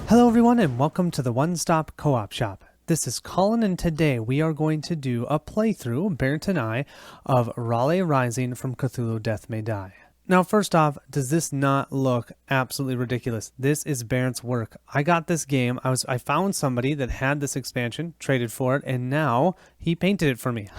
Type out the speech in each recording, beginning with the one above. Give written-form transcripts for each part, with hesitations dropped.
Hello everyone and welcome to the One Stop Co-op Shop. This is Colin and today we are going to do a playthrough, Bairnt and I, of Raleigh Rising from Cthulhu Death May Die. Now first off, does this not look absolutely ridiculous? This is Bairnt's work. I got this game, I found somebody that had this expansion, traded for it, and now he painted it for me.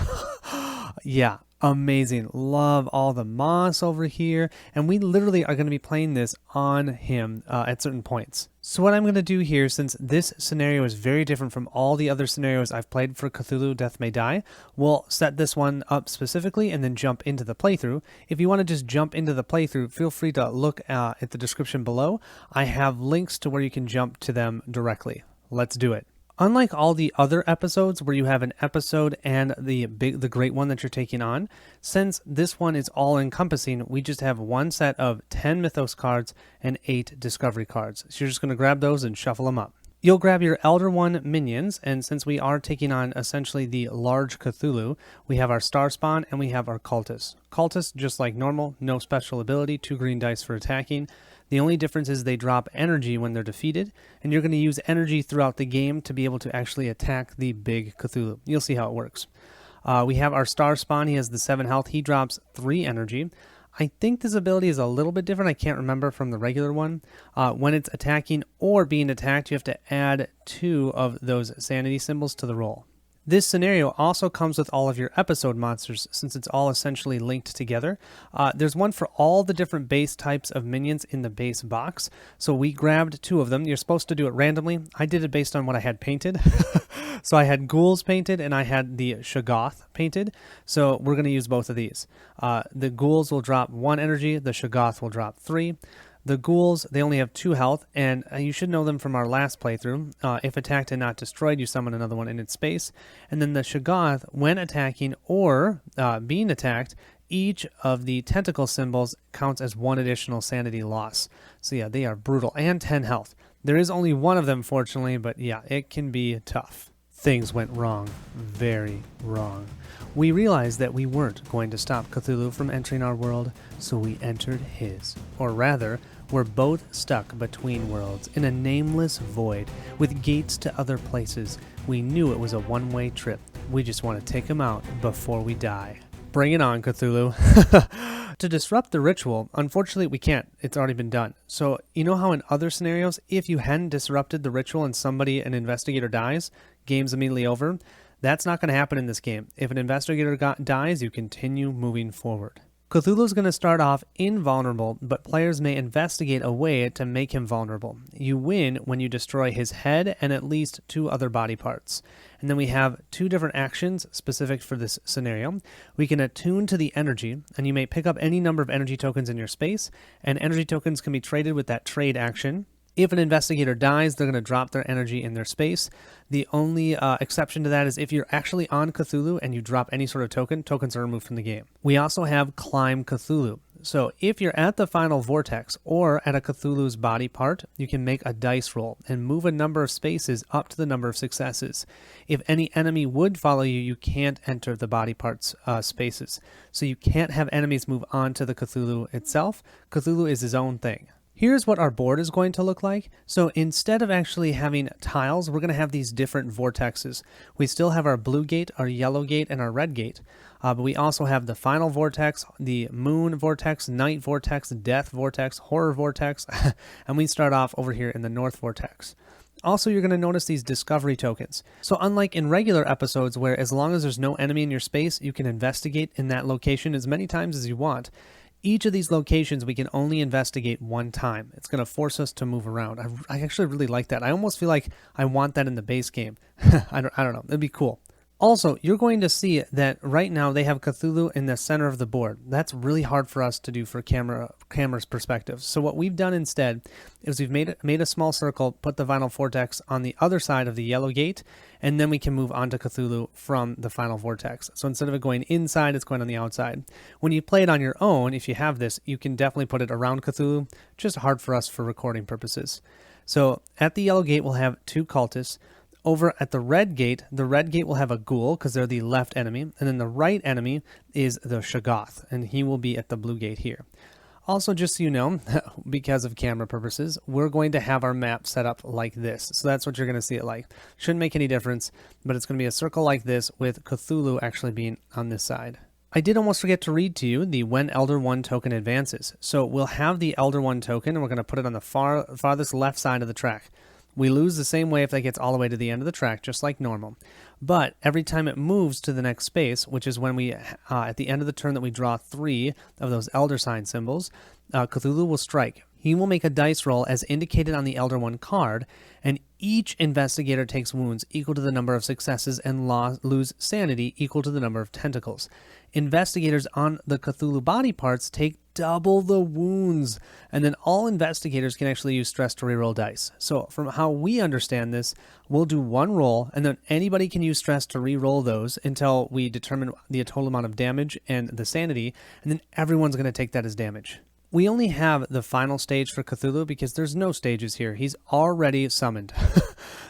Yeah. Amazing. Love all the moss over here. And we literally are going to be playing this on him at certain points. So what I'm going to do here, since this scenario is very different from all the other scenarios I've played for Cthulhu Death May Die, we'll set this one up specifically and then jump into the playthrough. If you want to just jump into the playthrough, feel free to look at the description below. I have links to where you can jump to them directly. Let's do it. Unlike all the other episodes where you have an episode and the great one that you're taking on, since this one is all-encompassing, we just have one set of 10 Mythos cards and 8 Discovery cards. So you're just going to grab those and shuffle them up. You'll grab your Elder One minions, and since we are taking on essentially the large Cthulhu, we have our Star Spawn and we have our Cultist. Cultist, just like normal, no special ability, 2 green dice for attacking. The only difference is they drop energy when they're defeated, and you're going to use energy throughout the game to be able to actually attack the big Cthulhu. You'll see how it works. We have our Star Spawn. He has the 7 health. He drops 3 energy. I think this ability is a little bit different. I can't remember from the regular one. When it's attacking or being attacked, you have to add 2 of those sanity symbols to the roll. This scenario also comes with all of your episode monsters, since it's all essentially linked together. There's one for all the different base types of minions in the base box, so we grabbed 2 of them. You're supposed to do it randomly. I did it based on what I had painted. So I had ghouls painted and I had the Shoggoth painted, so we're going to use both of these. The ghouls will drop 1 energy, the Shoggoth will drop 3. The ghouls, they only have 2 health, and you should know them from our last playthrough. If attacked and not destroyed, you summon another one in its space. And then the Shoggoth, when attacking or being attacked, each of the tentacle symbols counts as 1 additional sanity loss. So yeah, they are brutal, and 10 health. There is only 1 of them, fortunately, but yeah, it can be tough. Things went wrong. Very wrong. We realized that we weren't going to stop Cthulhu from entering our world, so we entered his. Or rather, we're both stuck between worlds in a nameless void with gates to other places. We knew it was a one-way trip. We just want to take him out before we die. Bring it on, Cthulhu. To disrupt the ritual, unfortunately we can't. It's already been done. So you know how in other scenarios, if you hadn't disrupted the ritual and an investigator dies, game's immediately over? That's not going to happen in this game. If an investigator dies, you continue moving forward. Cthulhu's going to start off invulnerable, but players may investigate a way to make him vulnerable. You win when you destroy his head and at least 2 other body parts. And then we have 2 different actions specific for this scenario. We can attune to the energy, and you may pick up any number of energy tokens in your space, and energy tokens can be traded with that trade action. If an investigator dies, they're going to drop their energy in their space. The only exception to that is if you're actually on Cthulhu and you drop any sort of token, tokens are removed from the game. We also have Climb Cthulhu. So if you're at the final vortex or at a Cthulhu's body part, you can make a dice roll and move a number of spaces up to the number of successes. If any enemy would follow you, you can't enter the body parts spaces. So you can't have enemies move on to the Cthulhu itself. Cthulhu is his own thing. Here's what our board is going to look like. So instead of actually having tiles, we're going to have these different vortexes. We still have our blue gate, our yellow gate, and our red gate. But we also have the final vortex, the moon vortex, night vortex, death vortex, horror vortex, and we start off over here in the north vortex. Also, you're going to notice these discovery tokens. So unlike in regular episodes where as long as there's no enemy in your space, you can investigate in that location as many times as you want, each of these locations we can only investigate 1 time. It's going to force us to move around. I actually really like that. I almost feel like I want that in the base game. I don't know. It'd be cool. Also, you're going to see that right now they have Cthulhu in the center of the board. That's really hard for us to do for camera's perspective. So what we've done instead is we've made a small circle, put the final vortex on the other side of the yellow gate, and then we can move on to Cthulhu from the final vortex. So instead of it going inside, it's going on the outside. When you play it on your own, if you have this, you can definitely put it around Cthulhu. Just hard for us for recording purposes. So at the yellow gate, we'll have 2 cultists. Over at the red gate will have a ghoul because they're the left enemy, and then the right enemy is the Shoggoth, and he will be at the blue gate here. Also, just so you know, because of camera purposes, we're going to have our map set up like this. So that's what you're going to see it like. Shouldn't make any difference, but it's going to be a circle like this with Cthulhu actually being on this side. I did almost forget to read to you the when Elder 1 token advances. So we'll have the Elder 1 token, and we're going to put it on the farthest left side of the track. We lose the same way if that gets all the way to the end of the track, just like normal. But every time it moves to the next space, which is when we, at the end of the turn that we draw 3 of those Elder sign symbols, Cthulhu will strike. He will make a dice roll as indicated on the Elder 1 card, and each investigator takes wounds equal to the number of successes and lose sanity equal to the number of tentacles. Investigators on the Cthulhu body parts take double the wounds, and then all investigators can actually use stress to reroll dice. So from how we understand this, we'll do one roll, and then anybody can use stress to reroll those until we determine the total amount of damage and the sanity, and then everyone's going to take that as damage. We only have the final stage for Cthulhu because there's no stages here. He's already summoned.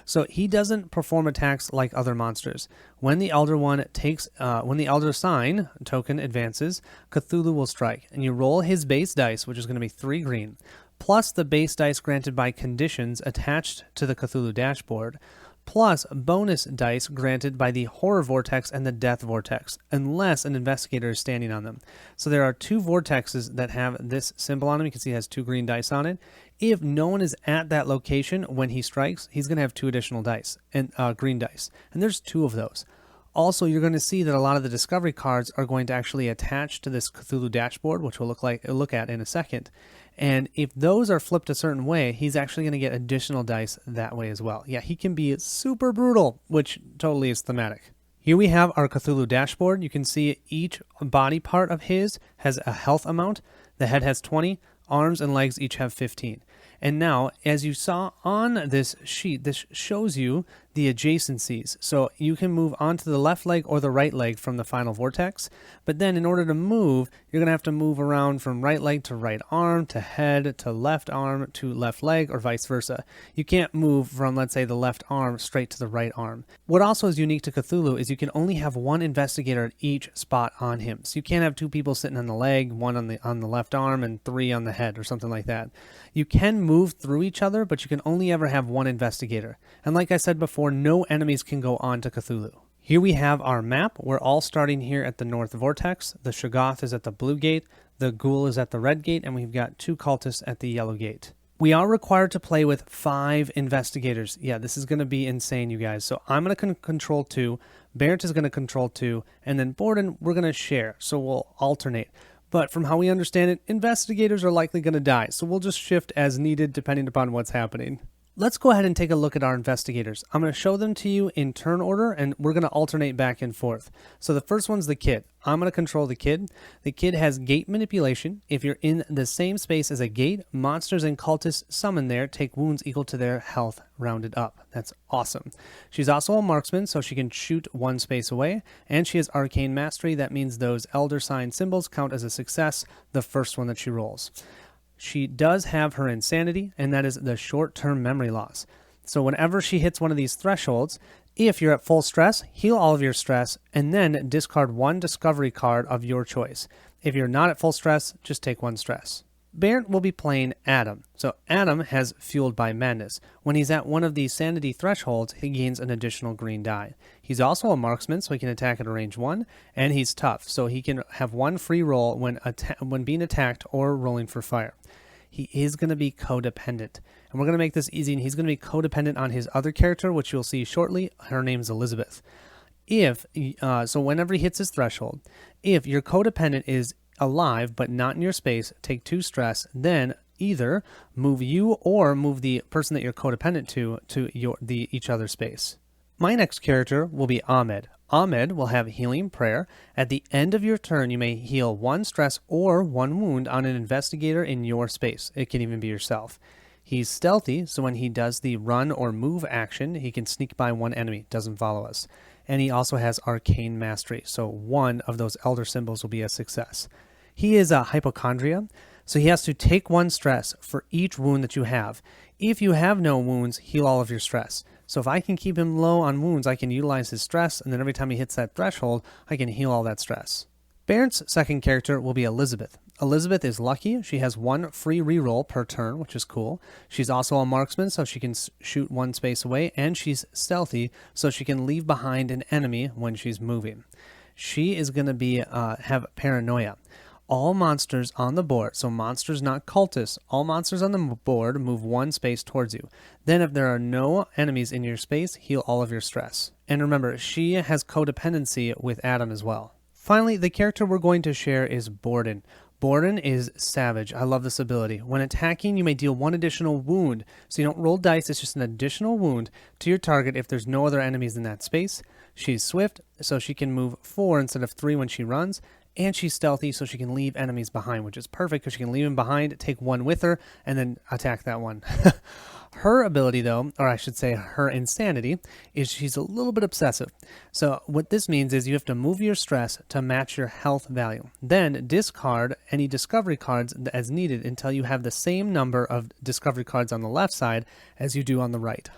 So he doesn't perform attacks like other monsters. When the Elder when the Elder sign token advances, Cthulhu will strike, and you roll his base dice, which is going to be 3 green, plus the base dice granted by conditions attached to the Cthulhu dashboard, plus bonus dice granted by the Horror Vortex and the Death Vortex, unless an investigator is standing on them. So there are 2 vortexes that have this symbol on them. You can see it has 2 green dice on it. If no one is at that location when he strikes, he's going to have 2 additional dice, and green dice. And there's 2 of those. Also, you're going to see that a lot of the discovery cards are going to actually attach to this Cthulhu dashboard, which we'll look at in a second. And if those are flipped a certain way, he's actually going to get additional dice that way as well. Yeah, he can be super brutal, which totally is thematic. Here we have our Cthulhu dashboard. You can see each body part of his has a health amount. The head has 20, arms and legs each have 15. And now, as you saw on this sheet, this shows you the adjacencies. So you can move onto the left leg or the right leg from the final vortex. But then in order to move, you're going to have to move around from right leg to right arm, to head, to left arm, to left leg, or vice versa. You can't move from, let's say, the left arm straight to the right arm. What also is unique to Cthulhu is you can only have 1 investigator at each spot on him. So you can't have 2 people sitting on the leg, 1 on the left arm, and 3 on the head, or something like that. You can move through each other, but you can only ever have 1 investigator. And like I said before, no enemies can go on to Cthulhu. Here we have our map. We're all starting here at the North Vortex. The Shoggoth is at the blue gate, the Ghoul is at the red gate, and we've got 2 cultists at the yellow gate. We are required to play with 5 investigators. Yeah, this is going to be insane, you guys. So I'm going to control 2, Bairnt is going to control 2, and then Borden, we're going to share. So we'll alternate. But from how we understand it, investigators are likely going to die, so we'll just shift as needed depending upon what's happening. Let's go ahead and take a look at our investigators. I'm going to show them to you in turn order, and we're going to alternate back and forth. So the first one's the kid. I'm going to control the kid. The kid has gate manipulation. If you're in the same space as a gate, monsters and cultists summoned there take wounds equal to their health rounded up. That's awesome. She's also a marksman, so she can shoot 1 space away, and she has arcane mastery. That means those elder sign symbols count as a success, the first one that she rolls. She does have her insanity, and that is the short-term memory loss. So whenever she hits one of these thresholds, if you're at full stress, heal all of your stress, and then discard 1 discovery card of your choice. If you're not at full stress, just take 1 stress. Bairnt will be playing Adam. So Adam has Fueled by Madness. When he's at one of these sanity thresholds, he gains an additional green die. He's also a marksman, so he can attack at a range 1, and he's tough, so he can have 1 free roll when being attacked or rolling for fire. He is going to be codependent, and we're going to make this easy, and he's going to be codependent on his other character, which you'll see shortly. Her name's Elizabeth. So whenever he hits his threshold, if your codependent is alive but not in your space, take 2 stress, then either move you or move the person that you're codependent to each other's space. My next character will be Ahmed. Ahmed will have Healing Prayer. At the end of your turn, you may heal 1 stress or 1 wound on an investigator in your space. It can even be yourself. He's stealthy, so when he does the run or move action, he can sneak by 1 enemy, doesn't follow us. And he also has Arcane Mastery, so 1 of those Elder symbols will be a success. He is a hypochondria, so he has to take 1 stress for each wound that you have. If you have no wounds, heal all of your stress. So if I can keep him low on wounds, I can utilize his stress, and then every time he hits that threshold, I can heal all that stress. Bairnt's second character will be Elizabeth. Elizabeth is lucky. She has 1 free reroll per turn, which is cool. She's also a marksman, so she can shoot 1 space away, and she's stealthy, so she can leave behind an enemy when she's moving. She is going to have paranoia. All monsters on the board, so monsters not cultists, all monsters on the board move 1 space towards you. Then if there are no enemies in your space, heal all of your stress. And remember, she has codependency with Adam as well. Finally, the character we're going to share is Borden. Borden is savage. I love this ability. When attacking, you may deal 1 additional wound. So you don't roll dice, it's just an additional wound to your target if there's no other enemies in that space. She's swift, so she can move 4 instead of 3 when she runs. And she's stealthy, so she can leave enemies behind, which is perfect because she can leave them behind, take 1 with her, and then attack that one. Her ability, though, or I should say her insanity, is she's a little bit obsessive. So what this means is you have to move your stress to match your health value. Then discard any discovery cards as needed until you have the same number of discovery cards on the left side as you do on the right.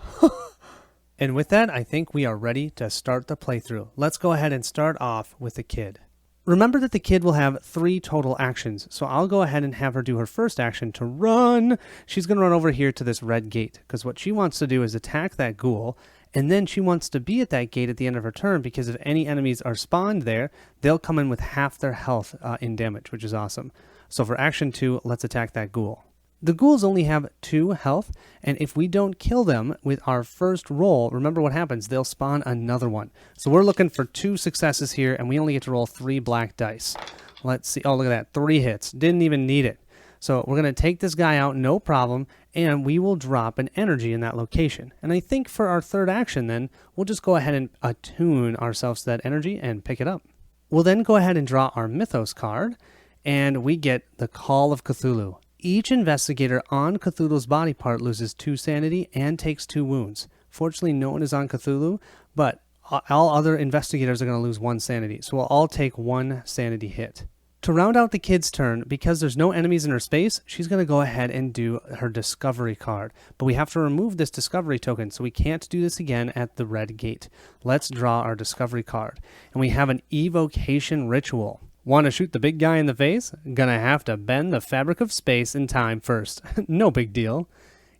And with that, I think we are ready to start the playthrough. Let's go ahead and start off with the kid. Remember that the kid will have 3 total actions, so I'll go ahead and have her do her first action to run. She's going to run over here to this red gate, because what she wants to do is attack that ghoul, and then she wants to be at that gate at the end of her turn, because if any enemies are spawned there, they'll come in with half their health in damage, which is awesome. So for action 2, let's attack that ghoul. The ghouls only have 2 health, and if we don't kill them with our first roll, remember what happens, they'll spawn another one. So we're looking for 2 successes here, and we only get to roll 3 black dice. Let's see, oh look at that, 3 hits, didn't even need it. So we're going to take this guy out, no problem, and we will drop an energy in that location. And I think for our third action then, we'll just go ahead and attune ourselves to that energy and pick it up. We'll then go ahead and draw our Mythos card, and we get the Call of Cthulhu. Each investigator on Cthulhu's body part loses 2 sanity and takes 2 wounds. Fortunately, no one is on Cthulhu, but all other investigators are going to lose 1 sanity, so we'll all take 1 sanity hit. To round out the kid's turn, because there's no enemies in her space, she's going to go ahead and do her discovery card. But we have to remove this discovery token, so we can't do this again at the red gate. Let's draw our discovery card. And we have an evocation ritual. Want to shoot the big guy in the face? Gonna have to bend the fabric of space and time first. No big deal.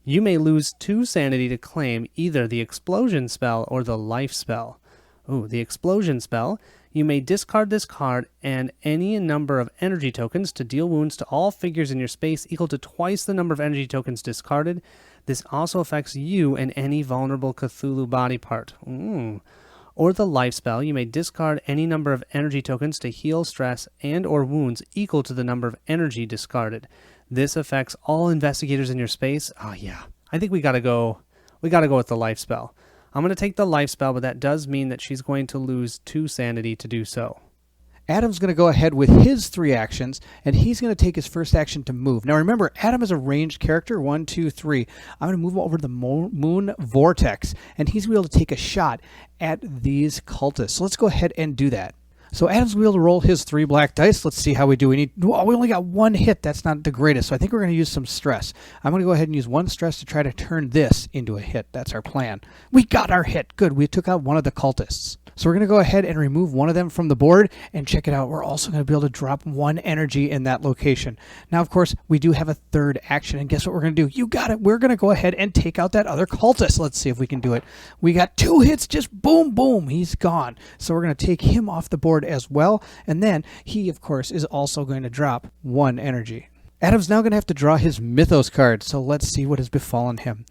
You may lose 2 sanity to claim either the explosion spell or the life spell. Ooh, the explosion spell. You may discard this card and any number of energy tokens to deal wounds to all figures in your space equal to twice the number of energy tokens discarded. This also affects you and any vulnerable Cthulhu body part. Or the life spell, you may discard any number of energy tokens to heal stress and or wounds equal to the number of energy discarded. This affects all investigators in your space. Oh yeah, I think we gotta go with the life spell. I'm gonna take the life spell, but that does mean that she's going to lose 2 sanity to do so. Adam's going to go ahead with his 3 actions, and he's going to take his first action to move. Now remember, Adam is a ranged character, 1, 2, 3. I'm going to move him over to the moon vortex, and he's going to be able to take a shot at these cultists. So let's go ahead and do that. So Adam's going to be able to roll his 3 black dice. Let's see how we do. We only got 1 hit. That's not the greatest, so I think we're going to use some stress. I'm going to go ahead and use 1 stress to try to turn this into a hit. That's our plan. We got our hit. Good. We took out one of the cultists. So we're going to go ahead and remove one of them from the board, and check it out. We're also going to be able to drop 1 energy in that location. Now, of course, we do have a third action, and guess what we're going to do? You got it. We're going to go ahead and take out that other cultist. Let's see if we can do it. We got 2 hits, just boom, boom. He's gone. So we're going to take him off the board as well, and then he, of course, is also going to drop 1 energy. Adam's now going to have to draw his Mythos card, so let's see what has befallen him.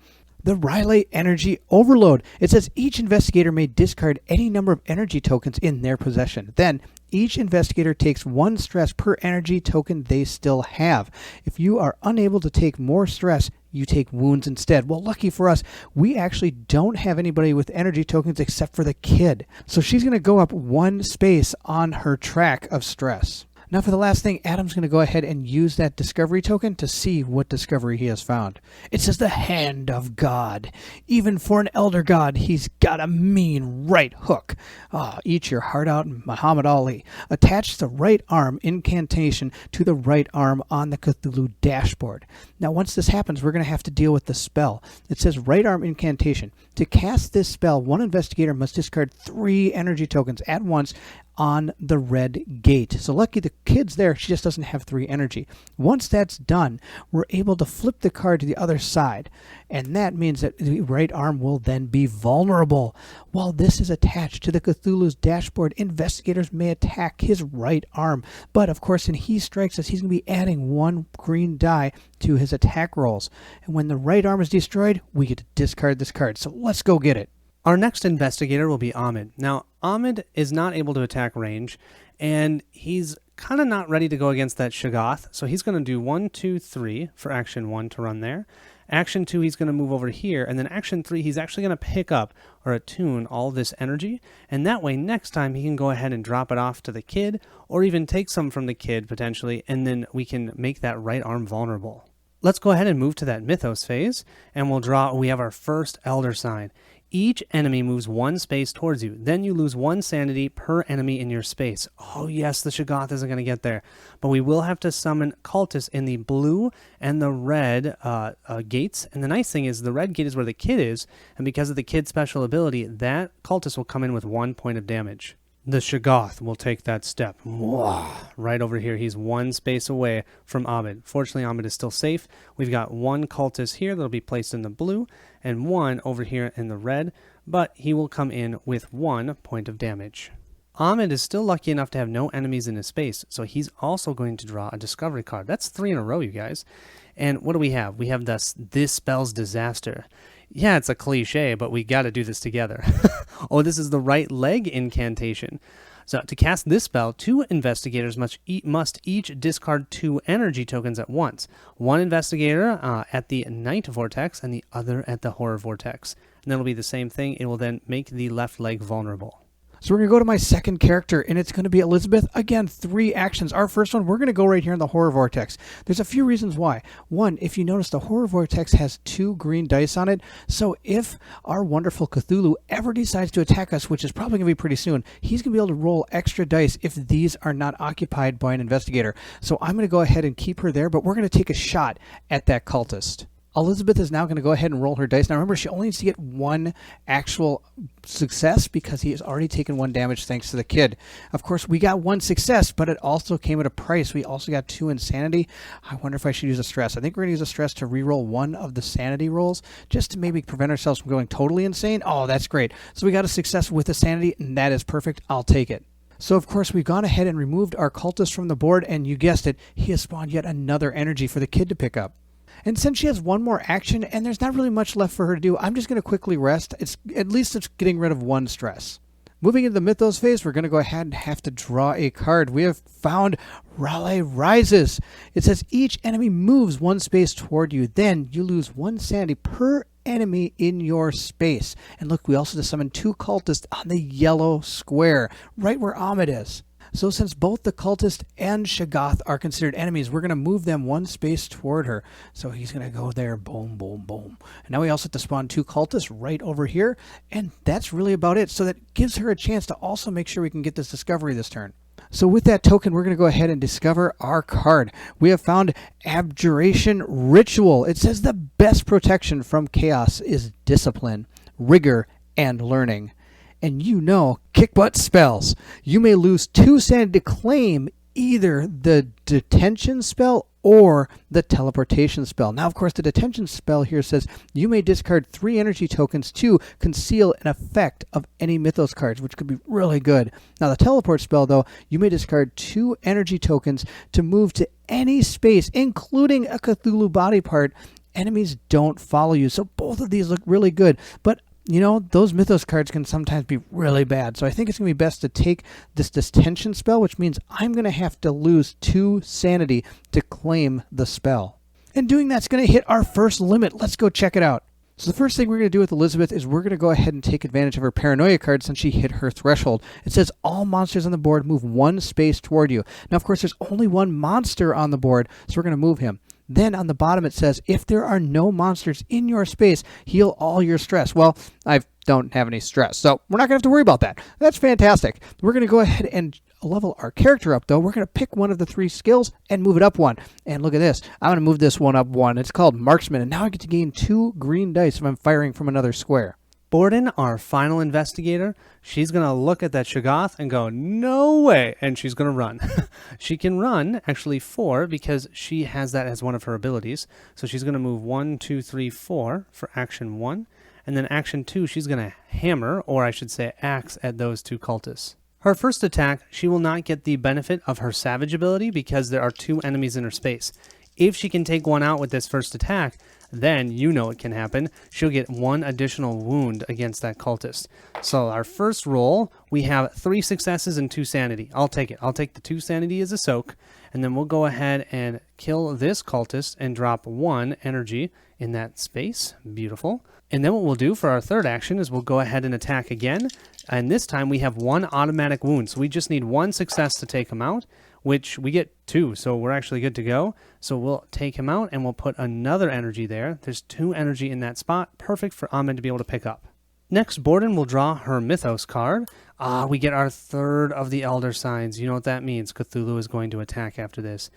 The Riley Energy Overload. It says each investigator may discard any number of energy tokens in their possession. Then, each investigator takes 1 stress per energy token they still have. If you are unable to take more stress, you take wounds instead. Well, lucky for us, we actually don't have anybody with energy tokens except for the kid. So she's going to go up 1 space on her track of stress. Now for the last thing, Adam's going to go ahead and use that discovery token to see what discovery he has found. It says the Hand of God. Even for an elder god, he's got a mean right hook. Eat your heart out, Muhammad Ali. Attach the right arm incantation to the right arm on the Cthulhu dashboard. Now once this happens, we're going to have to deal with the spell. It says right arm incantation. To cast this spell, one investigator must discard 3 energy tokens at once on the red gate. So lucky the kid's there, she just doesn't have 3 energy. Once that's done, we're able to flip the card to the other side, and that means that the right arm will then be vulnerable. While this is attached to the Cthulhu's dashboard, investigators may attack his right arm, but of course when he strikes us, he's going to be adding 1 green die to his attack rolls, and when the right arm is destroyed, we get to discard this card. So let's go get it. Our next investigator will be Ahmed. Now, Ahmed is not able to attack range, and he's kind of not ready to go against that Shoggoth, so he's going to do 1, 2, 3 for action 1 to run there. Action 2, he's going to move over here, and then action 3, he's actually going to pick up or attune all this energy, and that way next time he can go ahead and drop it off to the kid, or even take some from the kid potentially, and then we can make that right arm vulnerable. Let's go ahead and move to that Mythos phase, and we have our first Elder Sign. Each enemy moves 1 space towards you. Then you lose 1 sanity per enemy in your space. Oh yes, the Shoggoth isn't going to get there. But we will have to summon cultists in the blue and the red gates. And the nice thing is the red gate is where the kid is. And because of the kid's special ability, that cultist will come in with 1 point of damage. The Shoggoth will take that step. Right over here. He's 1 space away from Ahmed. Fortunately, Ahmed is still safe. We've got 1 cultist here that will be placed in the blue and 1 over here in the red, but he will come in with 1 point of damage. Ahmed is still lucky enough to have no enemies in his space, so he's also going to draw a discovery card. That's 3 in a row, you guys. And what do we have? We have this spell's disaster. Yeah, it's a cliche, but we got to do this together. Oh, this is the right leg incantation. So to cast this spell, 2 investigators must each discard 2 energy tokens at once. 1 investigator at the night vortex and the other at the horror vortex. And that'll be the same thing. It will then make the left leg vulnerable. So we're going to go to my second character, and it's going to be Elizabeth. Again, 3 actions. Our first one, we're going to go right here in the Horror Vortex. There's a few reasons why. 1, if you notice, the Horror Vortex has 2 green dice on it. So if our wonderful Cthulhu ever decides to attack us, which is probably going to be pretty soon, he's going to be able to roll extra dice if these are not occupied by an investigator. So I'm going to go ahead and keep her there, but we're going to take a shot at that cultist. Elizabeth is now going to go ahead and roll her dice. Now remember, she only needs to get 1 actual success because he has already taken 1 damage thanks to the kid. Of course, we got 1 success, but it also came at a price. We also got 2 insanity. I wonder if I should use a stress. I think we're going to use a stress to re-roll 1 of the sanity rolls just to maybe prevent ourselves from going totally insane. Oh, that's great. So we got a success with the sanity, and that is perfect. I'll take it. So, of course, we've gone ahead and removed our cultist from the board, and you guessed it, he has spawned yet another energy for the kid to pick up. And since she has 1 more action and there's not really much left for her to do, I'm just going to quickly rest. At least it's getting rid of 1 stress. Moving into the Mythos phase, we're going to go ahead and have to draw a card. We have found Raleigh Rises. It says each enemy moves 1 space toward you. Then you lose 1 sanity per enemy in your space. And look, we also just summoned 2 cultists on the yellow square, right where Ahmed is. So since both the cultist and Shoggoth are considered enemies, we're going to move them 1 space toward her. So he's going to go there, boom, boom, boom. And now we also have to spawn 2 cultists right over here. And that's really about it. So that gives her a chance to also make sure we can get this discovery this turn. So with that token, we're going to go ahead and discover our card. We have found Abjuration Ritual. It says the best protection from chaos is discipline, rigor, and learning. And you know, kick butt spells. You may lose 2 sanity to claim either the detention spell or the teleportation spell. Now, of course, the detention spell here says you may discard 3 energy tokens to conceal an effect of any Mythos cards, which could be really good. Now, the teleport spell, though, you may discard 2 energy tokens to move to any space, including a Cthulhu body part. Enemies don't follow you. So both of these look really good. But you know, those Mythos cards can sometimes be really bad. So I think it's going to be best to take this detention spell, which means I'm going to have to lose 2 sanity to claim the spell. And doing that's going to hit our first limit. Let's go check it out. So the first thing we're going to do with Elizabeth is we're going to go ahead and take advantage of her paranoia card since she hit her threshold. It says all monsters on the board move 1 space toward you. Now, of course, there's only 1 monster on the board, so we're going to move him. Then on the bottom it says, if there are no monsters in your space, heal all your stress. Well, I don't have any stress, so we're not going to have to worry about that. That's fantastic. We're going to go ahead and level our character up, though. We're going to pick one of the 3 skills and move it up 1. And look at this. I'm going to move this one up 1. It's called Marksman, and now I get to gain 2 green dice if I'm firing from another square. Borden, our final investigator, she's going to look at that Shoggoth and go, no way, and she's going to run. She can run, actually 4, because she has that as one of her abilities. So she's going to move 1, 2, 3, 4 for action 1, and then action 2, she's going to hammer, or I should say axe, at those 2 cultists. Her first attack, she will not get the benefit of her Savage ability because there are 2 enemies in her space. If she can take one out with this first attack, then you know it can happen. She'll get 1 additional wound against that cultist. So our first roll, we have 3 successes and 2 sanity. I'll take it. I'll take the 2 sanity as a soak, and then we'll go ahead and kill this cultist and drop 1 energy in that space. Beautiful. And then what we'll do for our third action is we'll go ahead and attack again. And this time we have 1 automatic wound. So we just need 1 success to take him out, which we get 2. So we're actually good to go. So we'll take him out and we'll put another energy there. There's 2 energy in that spot. Perfect for Ahmed to be able to pick up. Next, Borden will draw her Mythos card. We get our third of the Elder Signs. You know what that means. Cthulhu is going to attack after this.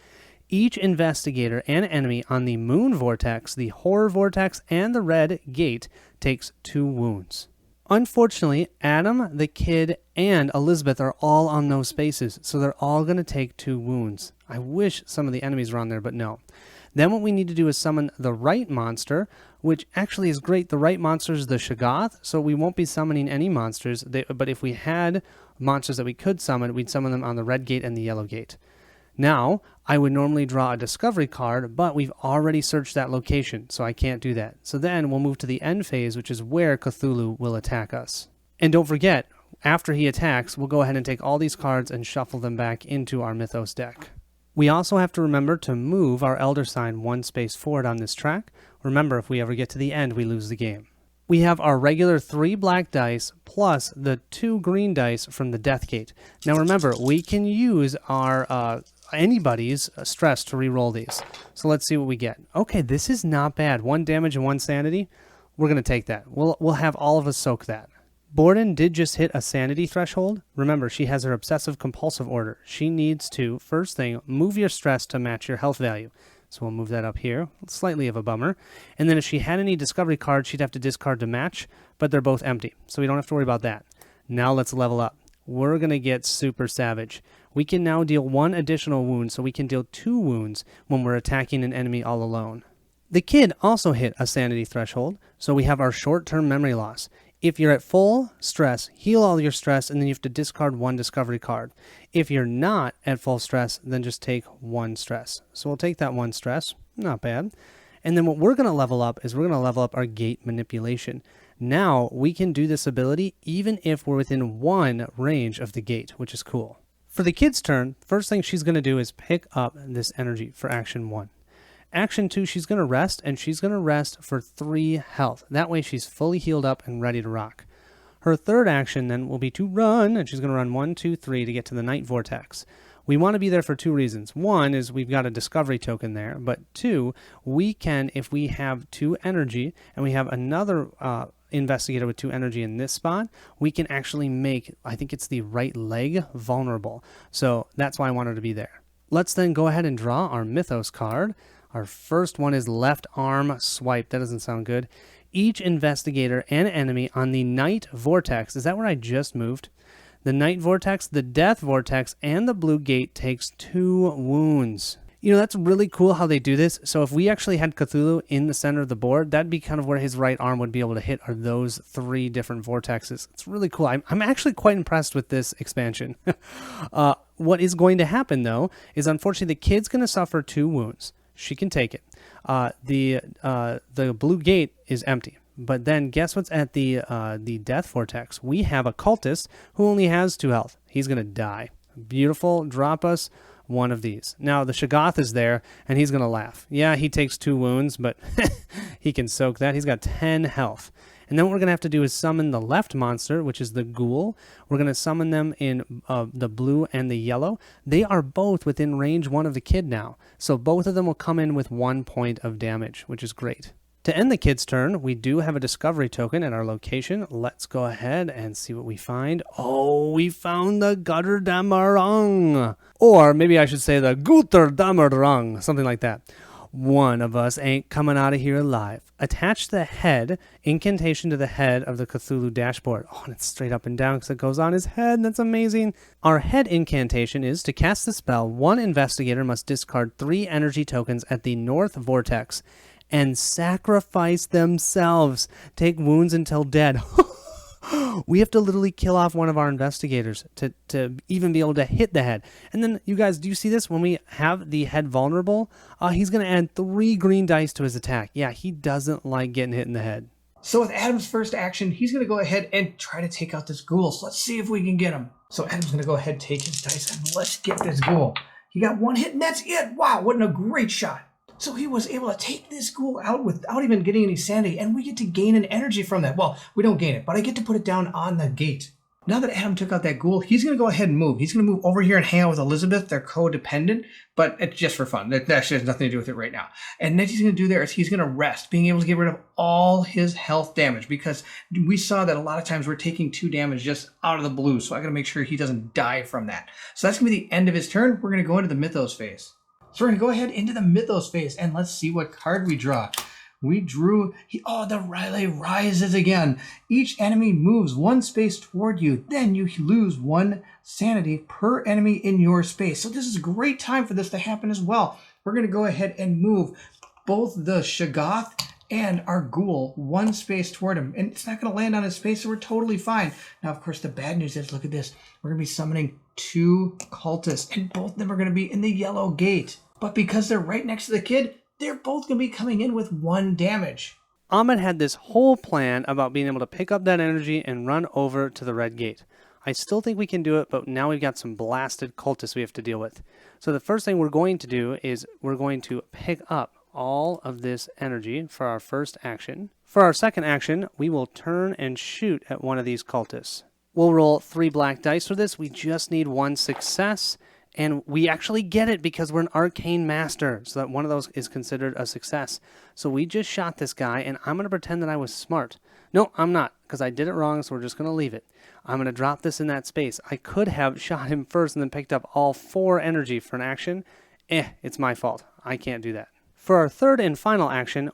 Each investigator and enemy on the Moon Vortex, the Horror Vortex, and the Red Gate takes 2 wounds. Unfortunately, Adam, the kid, and Elizabeth are all on those spaces, so they're all going to take 2 wounds. I wish some of the enemies were on there, but no. Then what we need to do is summon the right monster, which actually is great. The right monster is the Shoggoth, so we won't be summoning any monsters. But if we had monsters that we could summon, we'd summon them on the Red Gate and the Yellow Gate. Now, I would normally draw a discovery card, but we've already searched that location, so I can't do that. So then we'll move to the end phase, which is where Cthulhu will attack us. And don't forget, after he attacks, we'll go ahead and take all these cards and shuffle them back into our Mythos deck. We also have to remember to move our Elder Sign 1 space forward on this track. Remember, if we ever get to the end, we lose the game. We have our regular 3 black dice plus the 2 green dice from the Death Gate. Now remember, we can use our anybody's stress to re-roll these. So let's see what we get. Okay, this is not bad. 1 damage and 1 sanity. We're going to take that. We'll have all of us soak that. Borden did just hit a sanity threshold. Remember, she has her obsessive compulsive order. She needs to, first thing, move your stress to match your health value. So we'll move that up here. Slightly of a bummer. And then if she had any discovery cards, she'd have to discard to match, but they're both empty. So we don't have to worry about that. Now let's level up. We're going to get super savage. We can now deal 1 additional wound, so we can deal 2 wounds when we're attacking an enemy all alone. The kid also hit a sanity threshold, so we have our short-term memory loss. If you're at full stress, heal all your stress, and then you have to discard 1 discovery card. If you're not at full stress, then just take 1 stress. So we'll take that 1 stress. Not bad. And then what we're going to level up is we're going to level up our gate manipulation. Now we can do this ability even if we're within 1 range of the gate, which is cool. For the kid's turn, first thing she's going to do is pick up this energy for action 1. Action 2, she's going to rest, and she's going to rest for 3 health. That way she's fully healed up and ready to rock. Her third action then will be to run, and she's going to run 1, 2, 3 to get to the Night Vortex. We want to be there for 2 reasons. 1 is we've got a discovery token there, but 2, we can, if we have 2 energy and we have another investigator with 2 energy in this spot, we can actually make, I think it's the right leg, vulnerable. So that's why I want her to be there. Let's then go ahead and draw our Mythos card. Our first one is left arm swipe. That doesn't sound good. Each investigator and enemy on the Night Vortex, is that where I just moved? The Night Vortex, the Death Vortex, and the Blue Gate takes 2 wounds. You know, that's really cool how they do this. So if we actually had Cthulhu in the center of the board, that'd be kind of where his right arm would be able to hit, are those 3 different vortexes. It's really cool. I'm actually quite impressed with this expansion. What is going to happen, though, is unfortunately the kid's going to suffer 2 wounds. She can take it. The Blue Gate is empty. But then guess what's at the Death Vortex? We have a cultist who only has 2 health. He's going to die. Beautiful. Drop us 1 of these. Now the Shoggoth is there, and he's going to laugh. Yeah, he takes 2 wounds, but he can soak that. He's got 10 health. And then what we're going to have to do is summon the left monster, which is the ghoul. We're going to summon them in the blue and the yellow. They are both within range 1 of the kid now. So both of them will come in with 1 point of damage, which is great. To end the kid's turn, we do have a discovery token at our location. Let's go ahead and see what we find. Oh, we found the Götterdämmerung. Or maybe I should say the Götterdämmerung, something like that. One of us ain't coming out of here alive. Attach the head incantation to the head of the Cthulhu dashboard. Oh, and it's straight up and down because it goes on his head. That's amazing. Our head incantation is to cast the spell, one investigator must discard 3 energy tokens at the north vortex and sacrifice themselves. Take wounds until dead. We have to literally kill off one of our investigators to even be able to hit the head. And then, you guys, do you see this? When we have the head vulnerable, he's going to add 3 green dice to his attack. Yeah, he doesn't like getting hit in the head. So with Adam's first action, he's going to go ahead and try to take out this ghoul. So let's see if we can get him. So Adam's going to go ahead and take his dice and let's get this ghoul. He got 1 hit and that's it. Wow, what a great shot. So he was able to take this ghoul out without even getting any sanity, and we get to gain an energy from that. Well, we don't gain it, but I get to put it down on the gate. Now that Adam took out that ghoul, he's going to go ahead and move. He's going to move over here and hang out with Elizabeth. They're codependent, but it's just for fun. That actually has nothing to do with it right now. And next he's going to do there is he's going to rest, being able to get rid of all his health damage, because we saw that a lot of times we're taking 2 damage just out of the blue, so I got to make sure he doesn't die from that. So that's going to be the end of his turn. We're going to go into the Mythos phase. So we're going to go ahead into the Mythos phase, and let's see what card we draw. We drew, the Riley rises again. Each enemy moves 1 space toward you. Then you lose 1 sanity per enemy in your space. So this is a great time for this to happen as well. We're going to go ahead and move both the Shoggoth and our ghoul 1 space toward him. And it's not going to land on his space, so we're totally fine. Now, of course, the bad news is, look at this. We're going to be summoning 2 cultists, and both of them are going to be in the yellow gate. But because they're right next to the kid, they're both going to be coming in with 1 damage. Ahmed had this whole plan about being able to pick up that energy and run over to the red gate. I still think we can do it, but now we've got some blasted cultists we have to deal with. So the first thing we're going to do is we're going to pick up all of this energy for our first action. For our second action, we will turn and shoot at one of these cultists. We'll roll 3 black dice for this. We just need 1 success. And we actually get it because we're an arcane master, so that one of those is considered a success. So we just shot this guy, and I'm going to pretend that I was smart. No, I'm not, because I did it wrong, so we're just going to leave it. I'm going to drop this in that space. I could have shot him first and then picked up all 4 energy for an action. It's my fault. I can't do that. For our third and final action,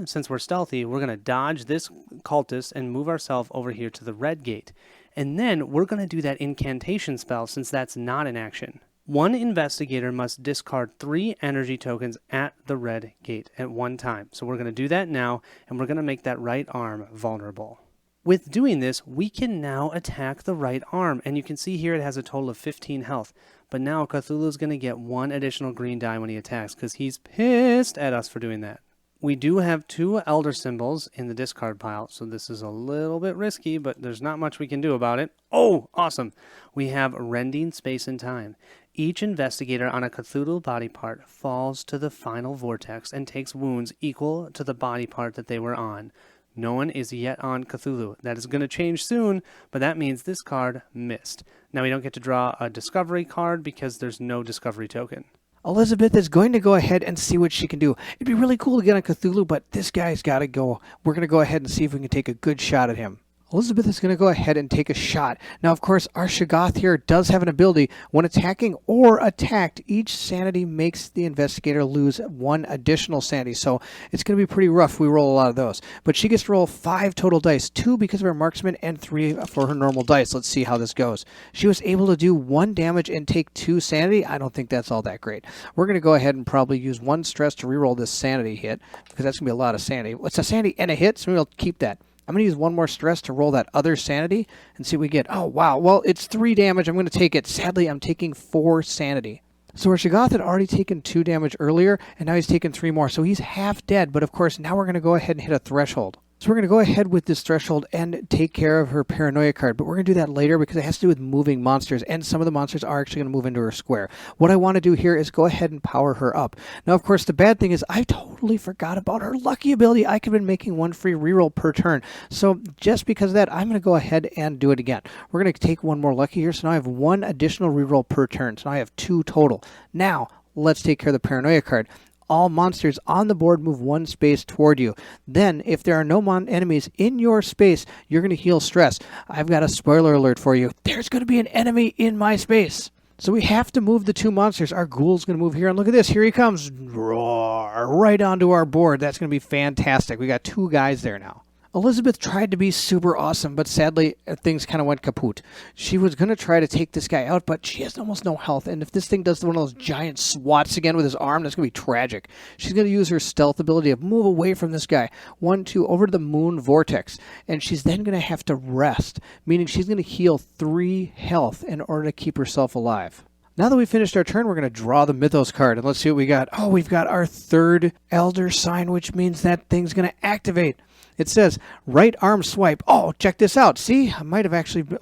since we're stealthy, we're going to dodge this cultist and move ourselves over here to the red gate. And then we're going to do that incantation spell, since that's not an action. 1 investigator must discard 3 energy tokens at the red gate at one time. So we're going to do that now, and we're going to make that right arm vulnerable. With doing this, we can now attack the right arm, and you can see here it has a total of 15 health. But now Cthulhu is going to get 1 additional green die when he attacks, because he's pissed at us for doing that. We do have 2 elder symbols in the discard pile, so this is a little bit risky, but there's not much we can do about it. Oh, awesome! We have rending space and time. Each investigator on a Cthulhu body part falls to the final vortex and takes wounds equal to the body part that they were on. No one is yet on Cthulhu. That is going to change soon, but that means this card missed. Now we don't get to draw a discovery card because there's no discovery token. Elizabeth is going to go ahead and see what she can do. It'd be really cool to get on Cthulhu, but this guy's got to go. We're going to go ahead and see if we can take a good shot at him. Elizabeth is going to go ahead and take a shot. Now, of course, our Shoggoth here does have an ability. When attacking or attacked, each sanity makes the investigator lose 1 additional sanity. So it's going to be pretty rough. We roll a lot of those. But she gets to roll 5 total dice, 2 because of her marksman and 3 for her normal dice. Let's see how this goes. She was able to do 1 damage and take 2 sanity. I don't think that's all that great. We're going to go ahead and probably use 1 stress to reroll this sanity hit, because that's going to be a lot of sanity. It's a sanity and a hit, so we'll keep that. I'm going to use 1 more stress to roll that other sanity and see what we get. Oh, wow. Well, it's 3 damage. I'm going to take it. Sadly, I'm taking 4 sanity. So our Shoggoth had already taken 2 damage earlier, and now he's taken 3 more. So he's half dead. But, of course, now we're going to go ahead and hit a threshold. So we're going to go ahead with this threshold and take care of her paranoia card. But we're going to do that later because it has to do with moving monsters. And some of the monsters are actually going to move into her square. What I want to do here is go ahead and power her up. Now, of course, the bad thing is I totally forgot about her lucky ability. I could have been making 1 free reroll per turn. So just because of that, I'm going to go ahead and do it again. We're going to take 1 more lucky here. So now I have 1 additional reroll per turn. So now I have 2 total. Now, let's take care of the paranoia card. All monsters on the board move 1 space toward you. Then, if there are no enemies in your space, you're going to heal stress. I've got a spoiler alert for you. There's going to be an enemy in my space. So we have to move the 2 monsters. Our ghoul's going to move here, and look at this. Here he comes. Roar. star right onto our board. That's going to be fantastic. We got 2 guys there now. Elizabeth tried to be super awesome, but sadly, things kind of went kaput. She was going to try to take this guy out, but she has almost no health, and if this thing does one of those giant swats again with his arm, that's going to be tragic. She's going to use her stealth ability to move away from this guy, 1, 2, over to the moon vortex, and she's then going to have to rest, meaning she's going to heal 3 health in order to keep herself alive. Now that we've finished our turn, we're going to draw the Mythos card, and let's see what we got. Oh, we've got our 3rd Elder Sign, which means that thing's going to activate. It says, right arm swipe. Oh, check this out. See, I might have actually been,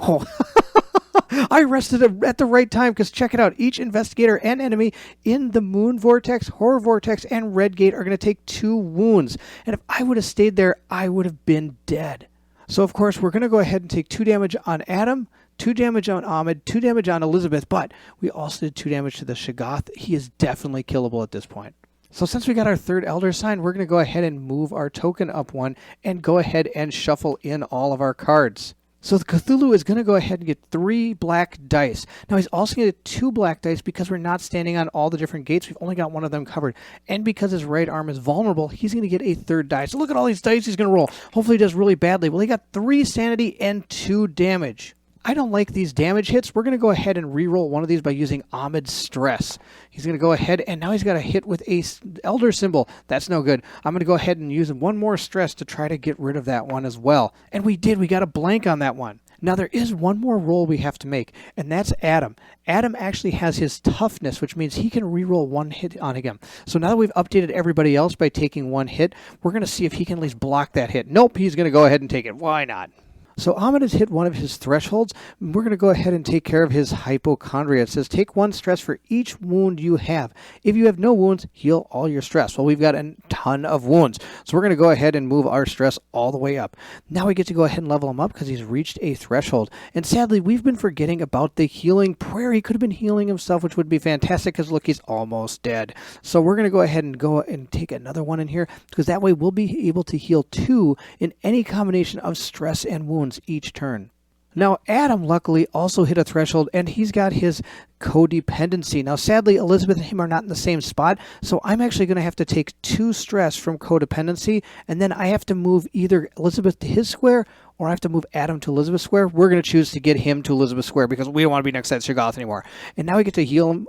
I rested at the right time, because check it out. Each investigator and enemy in the Moon Vortex, Horror Vortex, and Red Gate are going to take 2 wounds. And if I would have stayed there, I would have been dead. So, of course, we're going to go ahead and take 2 damage on Adam, 2 damage on Ahmed, 2 damage on Elizabeth, but we also did 2 damage to the Shoggoth. He is definitely killable at this point. So since we got our 3rd Elder Sign, we're going to go ahead and move our token up 1 and go ahead and shuffle in all of our cards. So the Cthulhu is going to go ahead and get 3 black dice. Now he's also going to get 2 black dice because we're not standing on all the different gates. We've only got 1 of them covered. And because his right arm is vulnerable, he's going to get a 3rd die. So look at all these dice he's going to roll. Hopefully he does really badly. Well, he got 3 sanity and 2 damage. I don't like these damage hits. We're going to go ahead and re-roll one of these by using Ahmed's Stress. He's going to go ahead, and now he's got a hit with a Elder Symbol. That's no good. I'm going to go ahead and use 1 more Stress to try to get rid of that one as well. And we did. We got a blank on that one. Now, there is 1 more roll we have to make, and that's Adam. Adam actually has his Toughness, which means he can re-roll 1 hit on him. So now that we've updated everybody else by taking 1 hit, we're going to see if he can at least block that hit. Nope, he's going to go ahead and take it. Why not? So Ahmed has hit 1 of his thresholds. We're going to go ahead and take care of his hypochondria. It says take 1 stress for each wound you have. If you have no wounds, heal all your stress. Well, we've got a ton of wounds. So we're going to go ahead and move our stress all the way up. Now we get to go ahead and level him up because he's reached a threshold. And sadly, we've been forgetting about the healing prayer. He could have been healing himself, which would be fantastic because look, he's almost dead. So we're going to go ahead and take another 1 in here because that way we'll be able to heal 2 in any combination of stress and wounds each turn. Now, Adam luckily also hit a threshold, and he's got his codependency. Now, sadly, Elizabeth and him are not in the same spot, so I'm actually going to have to take 2 stress from codependency, and then I have to move either Elizabeth to his square, or I have to move Adam to Elizabeth's square. We're going to choose to get him to Elizabeth's square because we don't want to be next to that Shoggoth anymore. And now we get to heal him,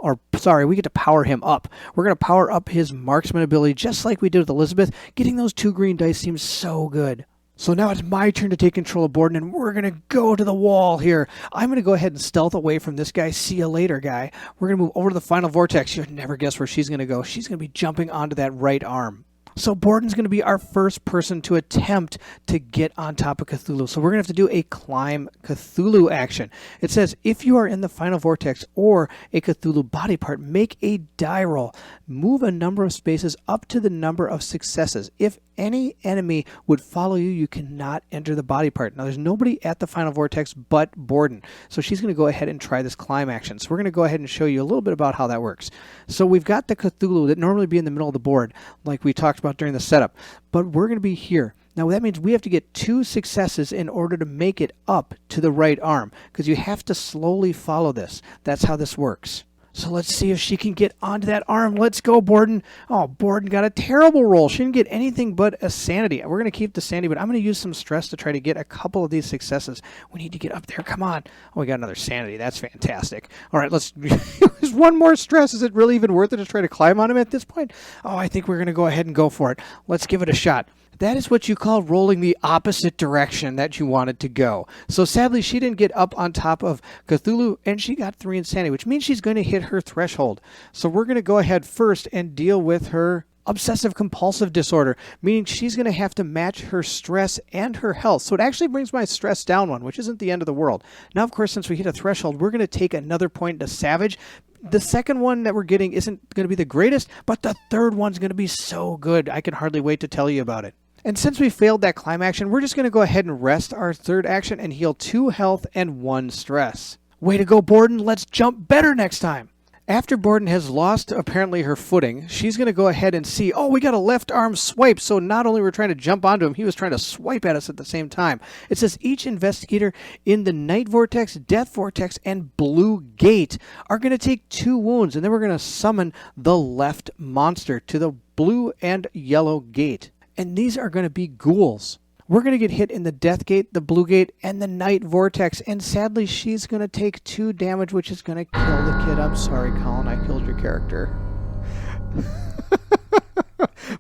we get to power him up. We're going to power up his marksman ability just like we did with Elizabeth. Getting those 2 green dice seems so good. So now it's my turn to take control of Borden, and we're going to go to the wall here. I'm going to go ahead and stealth away from this guy. See you later, guy. We're going to move over to the final vortex. You'd never guess where she's going to go. She's going to be jumping onto that right arm. So Borden's going to be our first person to attempt to get on top of Cthulhu. So we're going to have to do a climb Cthulhu action. It says, if you are in the final vortex or a Cthulhu body part, make a die roll. Move a number of spaces up to the number of successes. If any enemy would follow you, you cannot enter the body part. Now, there's nobody at the final vortex but Borden. So she's going to go ahead and try this climb action. So we're going to go ahead and show you a little bit about how that works. So we've got the Cthulhu that normally be in the middle of the board, like we talked about during the setup. But we're going to be here. Now, that means we have to get 2 successes in order to make it up to the right arm, because you have to slowly follow this. That's how this works. So let's see if she can get onto that arm. Let's go, Borden. Oh, Borden got a terrible roll. She didn't get anything but a sanity. We're going to keep the sanity, but I'm going to use some stress to try to get a couple of these successes. We need to get up there. Come on. Oh, we got another sanity. That's fantastic. All right, let's use 1 more stress. Is it really even worth it to try to climb on him at this point? Oh, I think we're going to go ahead and go for it. Let's give it a shot. That is what you call rolling the opposite direction that you wanted to go. So sadly, she didn't get up on top of Cthulhu, and she got 3 insanity, which means she's going to hit her threshold. So we're going to go ahead first and deal with her obsessive compulsive disorder, meaning she's going to have to match her stress and her health. So it actually brings my stress down 1, which isn't the end of the world. Now, of course, since we hit a threshold, we're going to take another point to savage. The second one that we're getting isn't going to be the greatest, but the third one's going to be so good. I can hardly wait to tell you about it. And since we failed that climb action, we're just going to go ahead and rest our 3rd action and heal 2 health and 1 stress. Way to go, Borden. Let's jump better next time. After Borden has lost, apparently, her footing, she's going to go ahead and see, oh, we got a left arm swipe. So not only were we trying to jump onto him, he was trying to swipe at us at the same time. It says each investigator in the Night Vortex, Death Vortex, and Blue Gate are going to take 2 wounds. And then we're going to summon the left monster to the blue and yellow gate. And these are going to be ghouls. We're going to get hit in the death gate, the blue gate, and the night vortex. And sadly, she's going to take 2 damage, which is going to kill the kid. I'm sorry, Colin, I killed your character.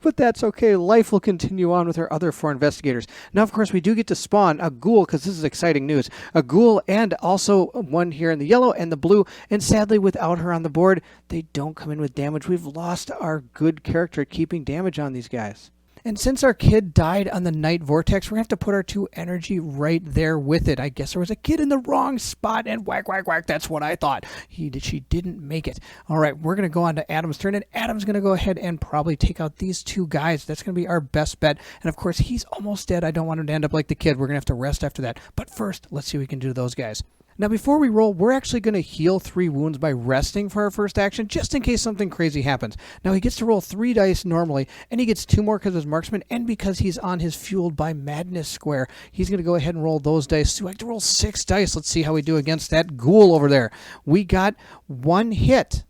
But that's okay. Life will continue on with our other 4 investigators. Now, of course, we do get to spawn a ghoul, because this is exciting news. A ghoul and also one here in the yellow and the blue. And sadly, without her on the board, they don't come in with damage. We've lost our good character at keeping damage on these guys. And since our kid died on the night vortex, we're going to have to put our 2 energy right there with it. I guess there was a kid in the wrong spot, and whack, whack, whack. That's what I thought. She didn't make it. All right, we're going to go on to Adam's turn, and Adam's going to go ahead and probably take out these 2 guys. That's going to be our best bet. And, of course, he's almost dead. I don't want him to end up like the kid. We're going to have to rest after that. But first, let's see what we can do to those guys. Now, before we roll, we're actually going to heal 3 wounds by resting for our first action, just in case something crazy happens. Now, he gets to roll 3 dice normally, and he gets 2 more because of his marksman, and because he's on his Fueled by Madness square. He's going to go ahead and roll those dice. So I have to roll 6 dice. Let's see how we do against that ghoul over there. We got 1 hit.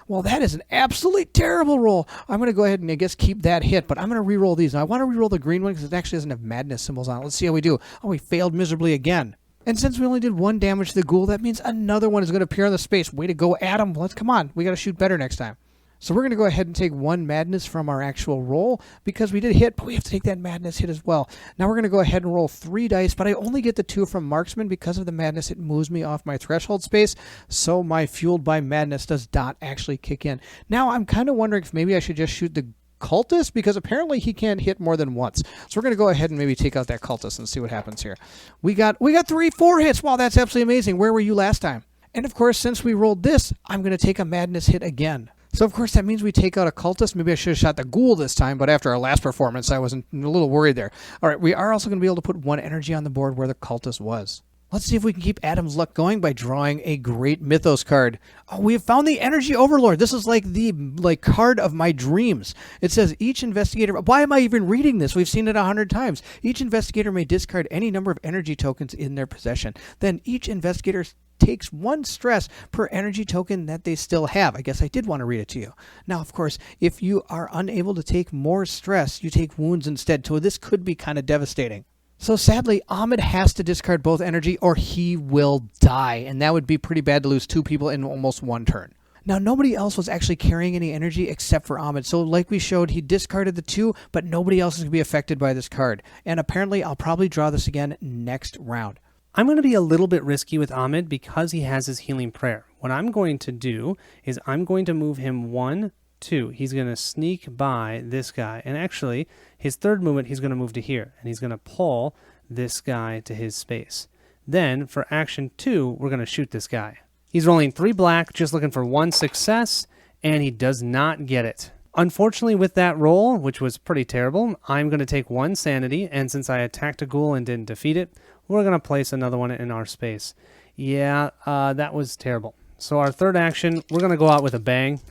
Well, that is an absolutely terrible roll. I'm going to go ahead and, I guess, keep that hit, but I'm going to re-roll these. Now, I want to re-roll the green one because it actually doesn't have madness symbols on it. Let's see how we do. Oh, we failed miserably again. And since we only did 1 damage to the ghoul, that means another one is going to appear in the space. Way to go, Adam. Let's come on. We got to shoot better next time. So we're going to go ahead and take 1 madness from our actual roll because we did hit, but we have to take that madness hit as well. Now we're going to go ahead and roll 3 dice, but I only get the 2 from marksman because of the madness. It moves me off my threshold space, so my Fueled by Madness does not actually kick in. Now I'm kind of wondering if maybe I should just shoot the cultist, because apparently he can't hit more than once. So we're going to go ahead and maybe take out that cultist and see what happens here. We got 4 hits. Wow, that's absolutely amazing. Where were you last time? And of course, since we rolled this, I'm going to take a madness hit again. So of course that means we take out a cultist. Maybe I should have shot the ghoul this time, but after our last performance, I was a little worried there. All right, we are also going to be able to put 1 energy on the board where the cultist was. Let's see if we can keep Adam's luck going by drawing a great Mythos card. Oh, we have found the Energy Overlord. This is like the card of my dreams. It says each investigator... Why am I even reading this? We've seen it 100 times. Each investigator may discard any number of energy tokens in their possession. Then each investigator takes 1 stress per energy token that they still have. I guess I did want to read it to you. Now, of course, if you are unable to take more stress, you take wounds instead. So this could be kind of devastating. So sadly, Ahmed has to discard both energy or he will die. And that would be pretty bad to lose 2 people in almost 1 turn. Now, nobody else was actually carrying any energy except for Ahmed. So like we showed, he discarded the 2, but nobody else is going to be affected by this card. And apparently, I'll probably draw this again next round. I'm going to be a little bit risky with Ahmed because he has his healing prayer. What I'm going to do is I'm going to move him 1, 2. He's going to sneak by this guy. And actually, his 3rd movement, he's going to move to here. And he's going to pull this guy to his space. Then, for action 2, we're going to shoot this guy. He's rolling 3 black, just looking for 1 success, and he does not get it. Unfortunately, with that roll, which was pretty terrible, I'm going to take 1 sanity, and since I attacked a ghoul and didn't defeat it, we're going to place another one in our space. Yeah, that was terrible. So our 3rd action, we're going to go out with a bang.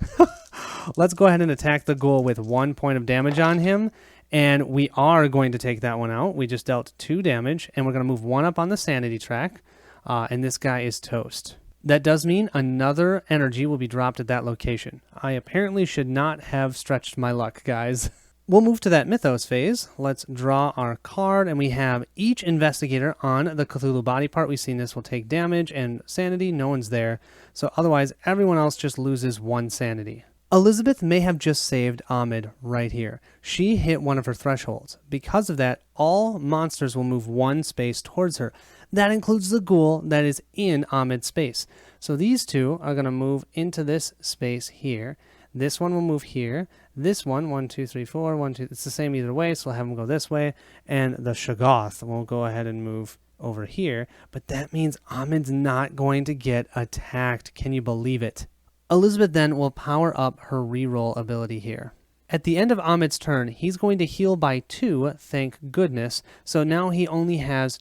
Let's go ahead and attack the ghoul with 1 point of damage on him, and we are going to take that one out. We just dealt 2 damage, and we're going to move 1 up on the sanity track, and this guy is toast. That does mean another energy will be dropped at that location. I apparently should not have stretched my luck, guys. We'll move to that Mythos phase. Let's draw our card, and we have each investigator on the Cthulhu body part. We've seen this will take damage and sanity. No one's there. So otherwise, everyone else just loses 1 sanity. Elizabeth may have just saved Ahmed right here. She hit one of her thresholds. Because of that, all monsters will move 1 space towards her. That includes the ghoul that is in Ahmed's space. So these 2 are going to move into this space here. This one will move here. This one, 1, 2, 3, 4, 1, 2, it's the same either way, so we'll have them go this way. And the Shoggoth will go ahead and move over here. But that means Ahmed's not going to get attacked. Can you believe it? Elizabeth then will power up her reroll ability here. At the end of Ahmed's turn, he's going to heal by 2, thank goodness. So now he only has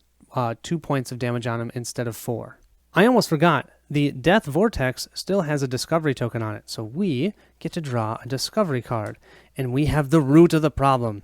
2 points of damage on him instead of 4. I almost forgot. The Death Vortex still has a discovery token on it, so we get to draw a discovery card. And we have the root of the problem.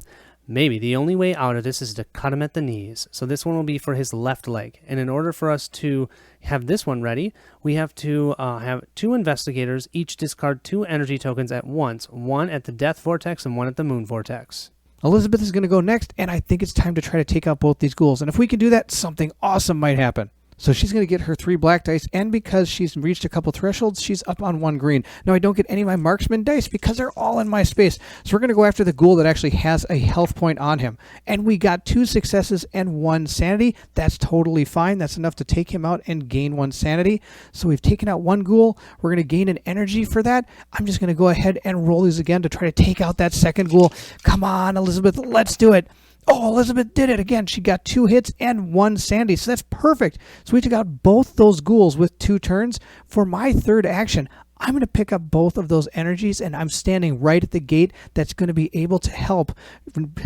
Maybe the only way out of this is to cut him at the knees. So this one will be for his left leg. And in order for us to have this one ready, we have to have 2 investigators each discard 2 energy tokens at once, one at the death vortex and one at the moon vortex. Elizabeth is going to go next, and I think it's time to try to take out both these ghouls. And if we can do that, something awesome might happen. So she's going to get her 3 black dice, and because she's reached a couple thresholds, she's up on 1 green. Now, I don't get any of my marksman dice because they're all in my space. So we're going to go after the ghoul that actually has a health point on him. And we got 2 successes and 1 sanity. That's totally fine. That's enough to take him out and gain 1 sanity. So we've taken out 1 ghoul. We're going to gain an energy for that. I'm just going to go ahead and roll these again to try to take out that second ghoul. Come on, Elizabeth, let's do it. Oh, Elizabeth did it again. She got 2 hits and 1 sanity, so that's perfect. So we took out both those ghouls with 2 turns. For my third action, I'm going to pick up both of those energies, and I'm standing right at the gate that's going to be able to help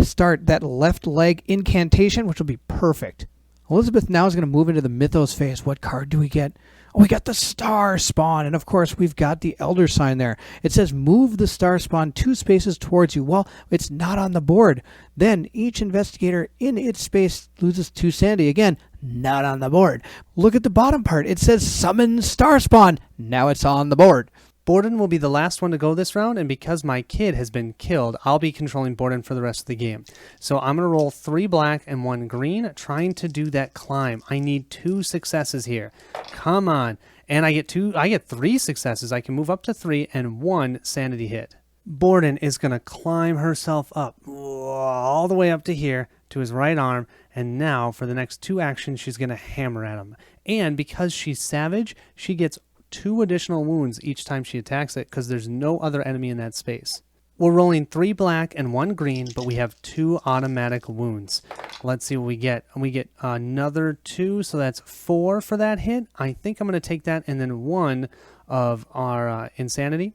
start that left leg incantation, which will be perfect. Elizabeth now is going to move into the Mythos phase. What card do we get? Oh, we got the star spawn, and of course we've got the elder sign there. It says move the star spawn 2 spaces towards you. Well, it's not on the board. Then each investigator in its space loses 2 sanity. Again, not on the board. Look at the bottom part. It says summon star spawn. Now it's on the board. Borden will be the last one to go this round, and because my kid has been killed, I'll be controlling Borden for the rest of the game. So I'm going to roll 3 black and 1 green, trying to do that climb. I need 2 successes here. Come on. And I get 3 successes. I can move up to 3 and 1 sanity hit. Borden is going to climb herself up all the way up to here to his right arm, and now for the next 2 actions, she's going to hammer at him. And because she's savage, she gets 2 additional wounds each time she attacks it because there's no other enemy in that space. We're rolling 3 black and 1 green, but we have 2 automatic wounds. Let's see what we get. We get another 2, so that's 4 for that hit. I think I'm going to take that and then 1 of our insanity.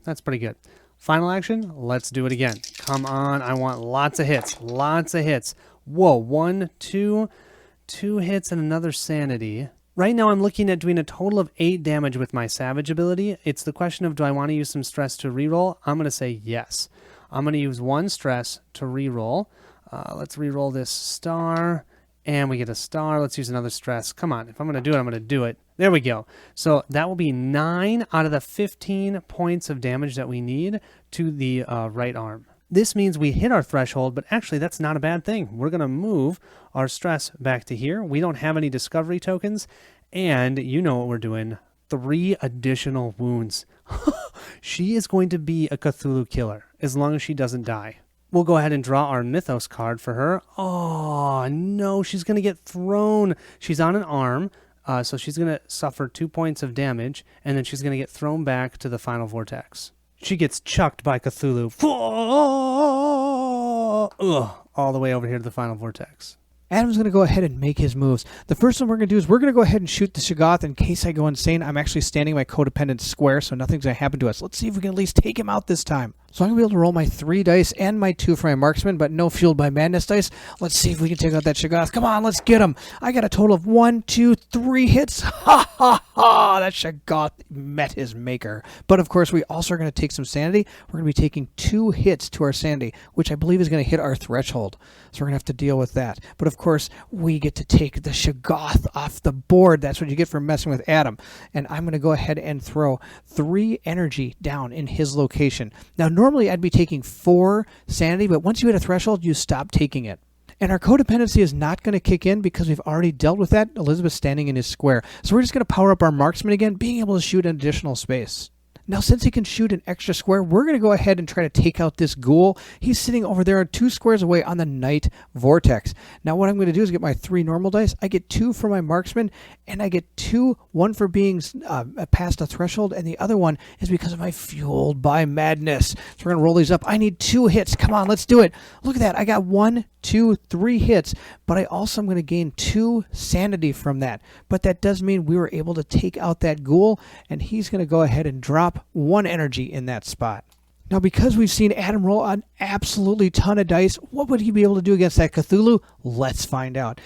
That's pretty good. Final action, let's do it again. Come on, I want lots of hits. Lots of hits. Whoa, 1, 2 hits and another sanity. Right now I'm looking at doing a total of 8 damage with my Savage ability. It's the question of, do I want to use some stress to reroll? I'm going to say yes. I'm going to use 1 stress to reroll. Let's reroll this star, and we get a star. Let's use another stress. Come on, if I'm going to do it, I'm going to do it. There we go. So that will be 9 out of the 15 points of damage that we need to the right arm. This means we hit our threshold, but actually that's not a bad thing. We're going to move our stress back to here. We don't have any discovery tokens, and you know what we're doing. 3 additional wounds. She is going to be a Cthulhu killer as long as she doesn't die. We'll go ahead and draw our Mythos card for her. Oh, no, she's going to get thrown. She's on an arm, so she's going to suffer 2 points of damage, and then she's going to get thrown back to the final vortex. She gets chucked by Cthulhu. All the way over here to the final vortex. Adam's going to go ahead and make his moves. The first one we're going to do is we're going to go ahead and shoot the Shoggoth. In case I go insane, I'm actually standing my codependent square, so nothing's going to happen to us. Let's see if we can at least take him out this time. So I'm going to be able to roll my 3 dice and my 2 for my marksman, but no fueled by madness dice. Let's see if we can take out that Shoggoth. Come on, let's get him. I got a total of 1, 2, 3 hits. Ha ha ha! That Shoggoth met his maker. But of course, we also are going to take some sanity. We're going to be taking 2 hits to our sanity, which I believe is going to hit our threshold. So we're going to have to deal with that. But of course, we get to take the Shoggoth off the board. That's what you get for messing with Adam. And I'm going to go ahead and throw 3 energy down in his location. Now, normally I'd be taking 4 sanity, but once you hit a threshold, you stop taking it. And our codependency is not going to kick in because we've already dealt with that. Elizabeth's standing in his square. So we're just going to power up our marksman again, being able to shoot an additional space. Now, since he can shoot an extra square, we're going to go ahead and try to take out this ghoul. He's sitting over there 2 squares away on the night vortex. Now, what I'm going to do is get my 3 normal dice. I get 2 for my marksman, and I get 2, 1 for being past a threshold, and the other one is because of my fueled by madness. So we're going to roll these up. I need 2 hits. Come on, let's do it. Look at that. I got 1, 2, 3 hits, but I also am going to gain 2 sanity from that. But that does mean we were able to take out that ghoul, and he's going to go ahead and drop 1 energy in that spot. Now, because we've seen Adam roll an absolutely ton of dice, what would he be able to do against that Cthulhu? Let's find out.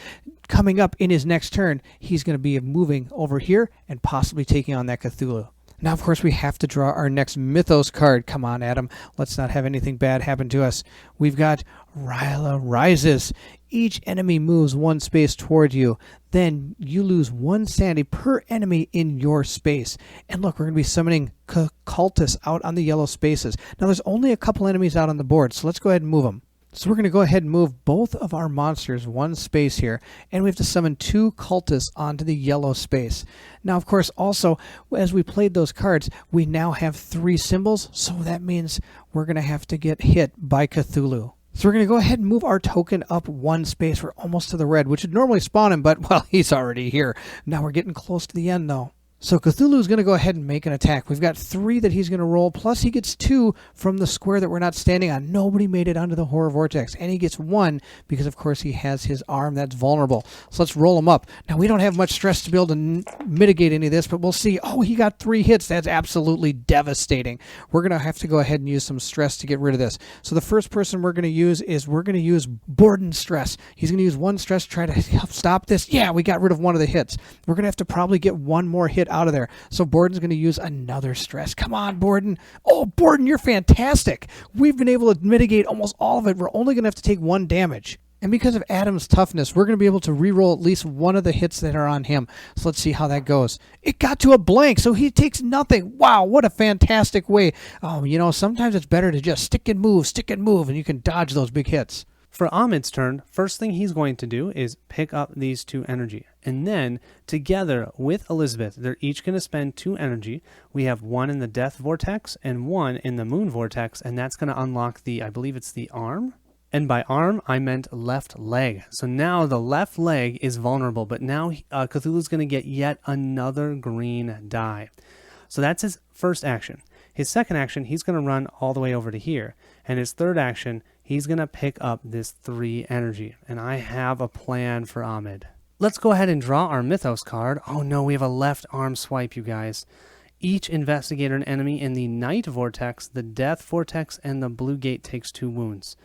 Coming up in his next turn, he's going to be moving over here and possibly taking on that Cthulhu. Now, of course, we have to draw our next Mythos card. Come on, Adam. Let's not have anything bad happen to us. We've got Ryla Rises. Each enemy moves one space toward you. Then you lose one sanity per enemy in your space. And look, we're going to be summoning cultists out on the yellow spaces. Now, there's only a couple enemies out on the board, so let's go ahead and move them. So we're going to go ahead and move both of our monsters one space here, and we have to summon 2 cultists onto the yellow space. Now, of course, also, as we played those cards, we now have 3 symbols, so that means we're going to have to get hit by Cthulhu. So we're going to go ahead and move our token up one space. We're almost to the red, which would normally spawn him, but, well, he's already here. Now we're getting close to the end, though. So Cthulhu is going to go ahead and make an attack. We've got 3 that he's going to roll, plus he gets 2 from the square that we're not standing on. Nobody made it onto the horror vortex, and he gets 1 because, of course, he has his arm that's vulnerable. So let's roll him up. Now, we don't have much stress to be able to mitigate any of this, but we'll see. Oh, he got 3 hits. That's absolutely devastating. We're going to have to go ahead and use some stress to get rid of this. So the first person we're going to use is Borden's stress. He's going to use 1 stress to try to help stop this. Yeah, we got rid of 1 of the hits. We're going to have to probably get 1 more hit out of there. So Borden's going to use another stress. Come on, Borden. Oh, Borden, you're fantastic. We've been able to mitigate almost all of it. We're only going to have to take 1 damage. And because of Adam's toughness, we're going to be able to reroll at least 1 of the hits that are on him. So let's see how that goes. It got to a blank, so he takes nothing. Wow, what a fantastic way. Oh, sometimes it's better to just stick and move, and you can dodge those big hits. For Ahmed's turn, first thing he's going to do is pick up these 2 energy. And then, together with Elizabeth, they're each going to spend 2 energy. We have 1 in the Death Vortex and 1 in the Moon Vortex, and that's going to unlock I believe it's the arm? And by arm, I meant left leg. So now the left leg is vulnerable, but now Cthulhu's going to get yet another green die. So that's his first action. His second action, he's going to run all the way over to here. And his third action, he's going to pick up this 3 energy. And I have a plan for Ahmed. Let's go ahead and draw our Mythos card. Oh no, we have a left arm swipe, you guys. Each investigator and enemy in the Night Vortex, the Death Vortex, and the Blue Gate takes 2 wounds.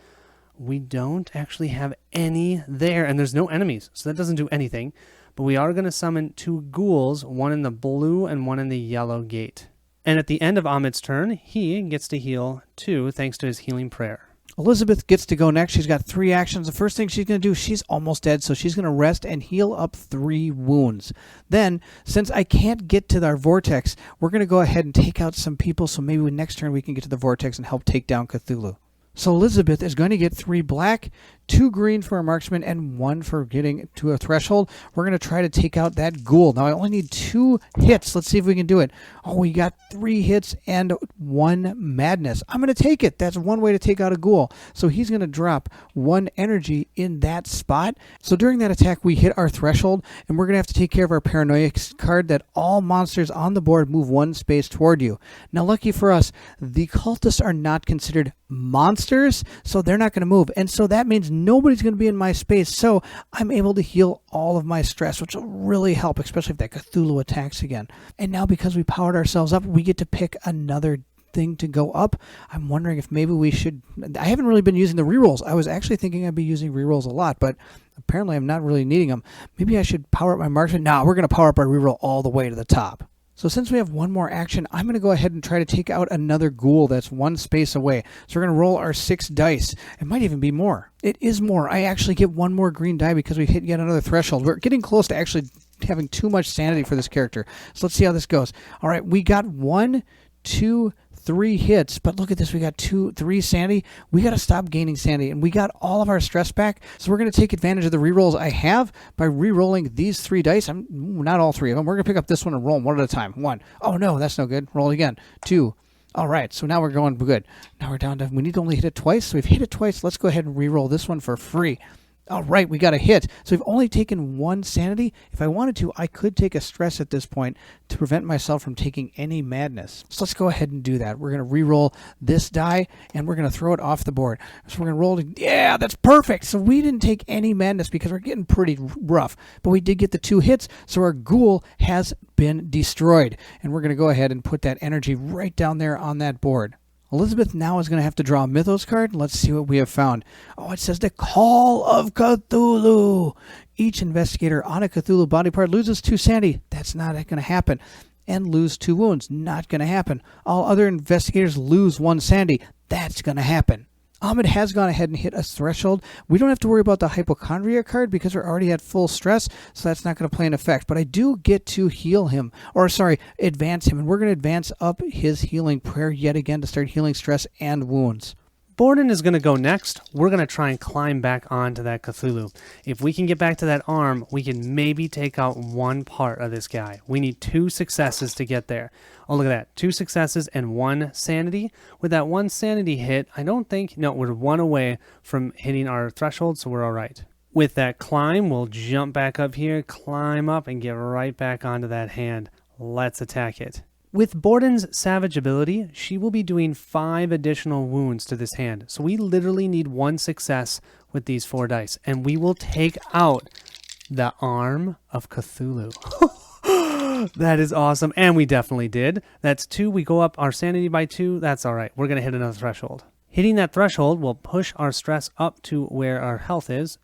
We don't actually have any there, and there's no enemies, so that doesn't do anything. But we are going to summon 2 ghouls, 1 in the blue and 1 in the yellow gate. And at the end of Ahmed's turn, he gets to heal 2 thanks to his healing prayer. Elizabeth gets to go next. She's got 3 actions. The first thing she's going to do, she's almost dead, so she's going to rest and heal up 3 wounds. Then, since I can't get to our vortex, we're going to go ahead and take out some people, so maybe next turn we can get to the vortex and help take down Cthulhu. So Elizabeth is going to get 3 black, 2 green for a marksman, and 1 for getting to a threshold. We're going to try to take out that ghoul. Now, I only need 2 hits. Let's see if we can do it. Oh, we got 3 hits and 1 madness. I'm going to take it. That's one way to take out a ghoul. So he's going to drop 1 energy in that spot. So during that attack, we hit our threshold, and we're going to have to take care of our paranoia card that all monsters on the board move 1 space toward you. Now, lucky for us, the cultists are not considered monsters, so they're not going to move. And so that means nobody's going to be in my space, so I'm able to heal all of my stress, which will really help, especially if that Cthulhu attacks again. And now because we powered ourselves up, we get to pick another thing to go up. I'm wondering if maybe we should... I haven't really been using the rerolls. I was actually thinking I'd be using rerolls a lot, but apparently I'm not really needing them. Maybe I should power up my marksman. No, we're going to power up our reroll all the way to the top. So since we have 1 more action, I'm going to go ahead and try to take out another ghoul that's 1 space away. So we're going to roll our 6 dice. It might even be more. It is more. I actually get 1 more green die because we hit yet another threshold. We're getting close to actually having too much sanity for this character. So let's see how this goes. All right, we got 1, 2, 3 hits, but look at this. We got 2, 3 sanity. We got to stop gaining sanity, and we got all of our stress back. So we're going to take advantage of the rerolls I have by rerolling these 3 dice. I'm not all 3 of them. We're going to pick up this one and roll them 1 at a time. 1. Oh no, that's no good. Roll again. 2. All right, so now we're going good. Now we're down to, we need to only hit it twice. So we've hit it twice. Let's go ahead and reroll this one for free. All right, we got a hit. So we've only taken 1 sanity. If I wanted to, I could take a stress at this point to prevent myself from taking any madness. So let's go ahead and do that. We're going to re-roll this die, and we're going to throw it off the board. So we're going to roll it. Yeah, that's perfect. So we didn't take any madness because we're getting pretty rough. But we did get the 2 hits, so our ghoul has been destroyed. And we're going to go ahead and put that energy right down there on that board. Elizabeth now is going to have to draw a Mythos card. Let's see what we have found. Oh, it says the Call of Cthulhu. Each investigator on a Cthulhu body part loses 2 sanity. That's not going to happen. and lose 2 wounds. Not going to happen. All other investigators lose 1 sanity. That's going to happen. Ahmed has gone ahead and hit a threshold. We don't have to worry about the hypochondria card because we're already at full stress, so that's not going to play an effect. But I do get to heal him, advance him, and we're going to advance up his healing prayer yet again to start healing stress and wounds. Borden is going to go next. We're going to try and climb back onto that Cthulhu. If we can get back to that arm, we can maybe take out one part of this guy. We need 2 successes to get there. Oh, look at that. 2 successes and 1 sanity. With that 1 sanity hit, we're 1 away from hitting our threshold, so we're all right. With that climb, we'll jump back up here, climb up, and get right back onto that hand. Let's attack it. With Borden's Savage ability, she will be doing 5 additional wounds to this hand. So we literally need 1 success with these 4 dice. And we will take out the arm of Cthulhu. That is awesome. And we definitely did. That's 2. We go up our sanity by 2. That's all right. We're going to hit another threshold. Hitting that threshold will push our stress up to where our health is.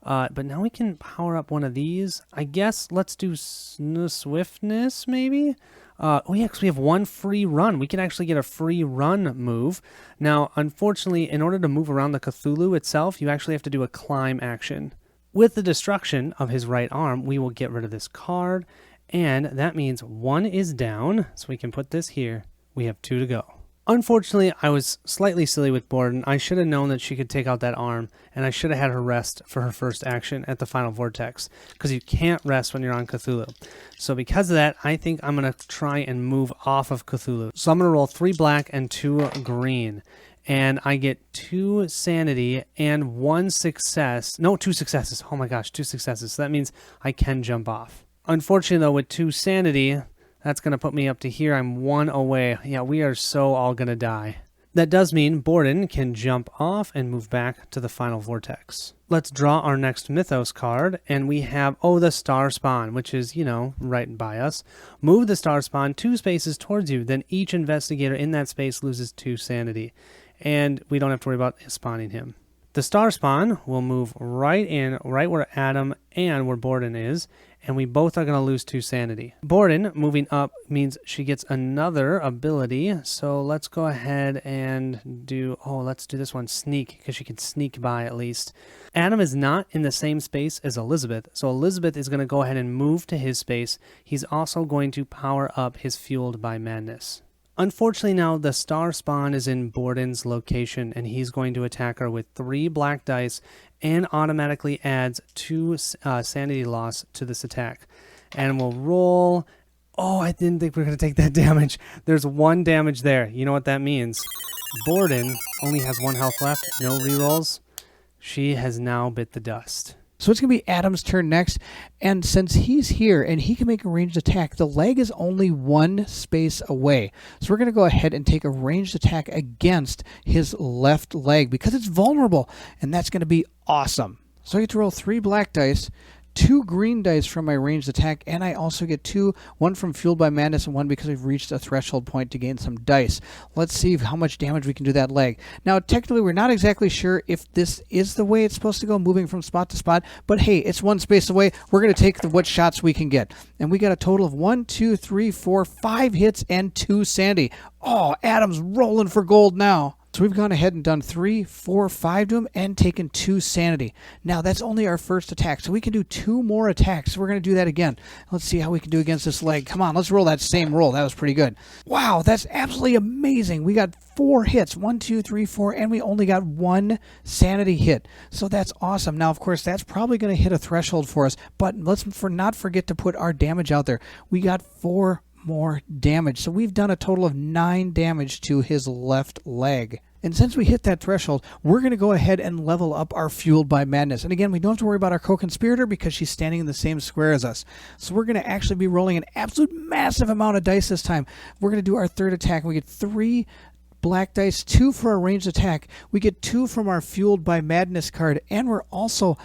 But now we can power up one of these. I guess let's do swiftness maybe? Because we have 1 free run. We can actually get a free run move. Now, unfortunately, in order to move around the Cthulhu itself, you actually have to do a climb action. With the destruction of his right arm, we will get rid of this card, and that means 1 is down, so we can put this here. We have 2 to go. Unfortunately, I was slightly silly with Borden. I should have known that she could take out that arm, and I should have had her rest for her first action at the final vortex, because you can't rest when you're on Cthulhu. So because of that, I think I'm going to try and move off of Cthulhu. So I'm going to roll 3 black and 2 green, and I get 2 sanity and 1 success. No, 2 successes. Oh my gosh, 2 successes. So that means I can jump off. Unfortunately, though, with 2 sanity... that's going to put me up to here. I'm 1 away. Yeah, we are so all going to die. That does mean Borden can jump off and move back to the final vortex. Let's draw our next Mythos card, and we have, the Star Spawn, which is, right by us. Move the Star Spawn 2 spaces towards you, then each investigator in that space loses 2 sanity. And we don't have to worry about spawning him. The Star Spawn will move right in, right where Adam and where Borden is, and we both are going to lose 2 sanity. Borden moving up means she gets another ability, so let's go ahead and let's do this one, sneak, because she can sneak by at least. Adam is not in the same space as Elizabeth, so Elizabeth is going to go ahead and move to his space. He's also going to power up his Fueled by Madness. Unfortunately now, the Star Spawn is in Borden's location, and he's going to attack her with 3 black dice and automatically adds 2 sanity loss to this attack. And we'll roll... Oh, I didn't think we were going to take that damage. There's 1 damage there. You know what that means? Borden only has 1 health left. No rerolls. She has now bit the dust. So it's going to be Adam's turn next, and since he's here and he can make a ranged attack, the leg is only 1 space away. So we're going to go ahead and take a ranged attack against his left leg because it's vulnerable, and that's going to be awesome. So I get to roll 3 black dice, 2 green dice from my ranged attack, and I also get 2, 1 from Fueled by Madness and 1 because I've reached a threshold point to gain some dice. Let's see how much damage we can do that leg. Now, technically, we're not exactly sure if this is the way it's supposed to go, moving from spot to spot, but hey, it's 1 space away. We're going to take what shots we can get. And we got a total of 1, 2, 3, 4, 5 hits and 2 sanity. Oh, Adam's rolling for gold now. So we've gone ahead and done 3, 4, 5 to him and taken 2 sanity. Now, that's only our first attack, so we can do 2 more attacks. So we're going to do that again. Let's see how we can do against this leg. Come on, let's roll that same roll. That was pretty good. Wow, that's absolutely amazing. We got 4 hits, 1, 2, 3, 4, and we only got 1 sanity hit. So that's awesome. Now, of course, that's probably going to hit a threshold for us, but let's not forget to put our damage out there. We got 4 more damage. So we've done a total of 9 damage to his left leg. And since we hit that threshold, we're going to go ahead and level up our Fueled by Madness. And again, we don't have to worry about our co-conspirator because she's standing in the same square as us. So we're going to actually be rolling an absolute massive amount of dice this time. We're going to do our 3rd attack. We get 3 black dice, 2 for our ranged attack. We get 2 from our Fueled by Madness card. And we're also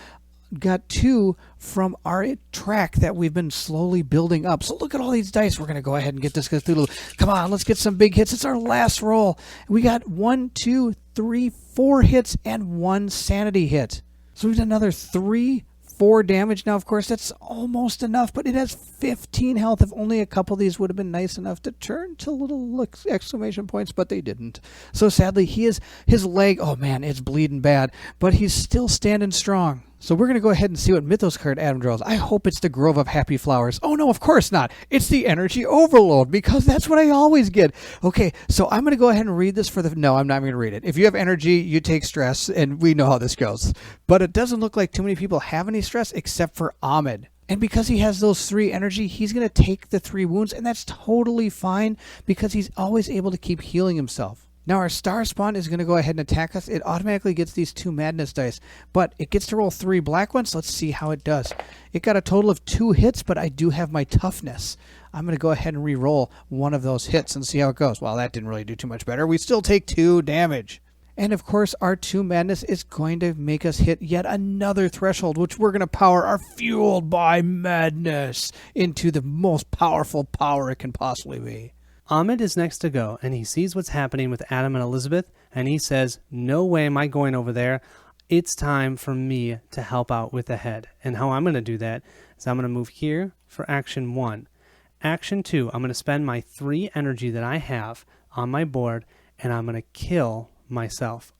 got 2 from our track that we've been slowly building up. So look at all these dice. We're going to go ahead and get this Cthulhu. Come on, let's get some big hits. It's our last roll. We got 1, 2, 3, 4 hits and 1 sanity hit. So we've done another 3, 4 damage. Now, of course, that's almost enough, but it has 15 health. If only a couple of these would have been nice enough to turn to little exclamation points, but they didn't. So sadly, his leg, oh man, it's bleeding bad, but he's still standing strong. So we're going to go ahead and see what Mythos card Adam draws. I hope it's the Grove of Happy Flowers. Oh no, of course not. It's the Energy Overload, because that's what I always get. Okay, so I'm going to go ahead and read this for the... No, I'm not going to read it. If you have energy, you take stress, and we know how this goes. But it doesn't look like too many people have any stress except for Ahmed. And because he has those 3 energy, he's going to take the 3 wounds, and that's totally fine because he's always able to keep healing himself. Now our star spawn is going to go ahead and attack us. It automatically gets these 2 madness dice, but it gets to roll 3 black ones. Let's see how it does. It got a total of 2 hits, but I do have my toughness. I'm going to go ahead and re-roll one of those hits and see how it goes. Well, that didn't really do too much better. We still take 2 damage. And of course, our 2 madness is going to make us hit yet another threshold, which we're going to power our fueled by madness into the most powerful power it can possibly be. Ahmed is next to go, and he sees what's happening with Adam and Elizabeth, and he says, no way am I going over there. It's time for me to help out with the head. And how I'm going to do that is I'm going to move here for action 1. Action 2, I'm going to spend my 3 energy that I have on my board, and I'm going to kill myself.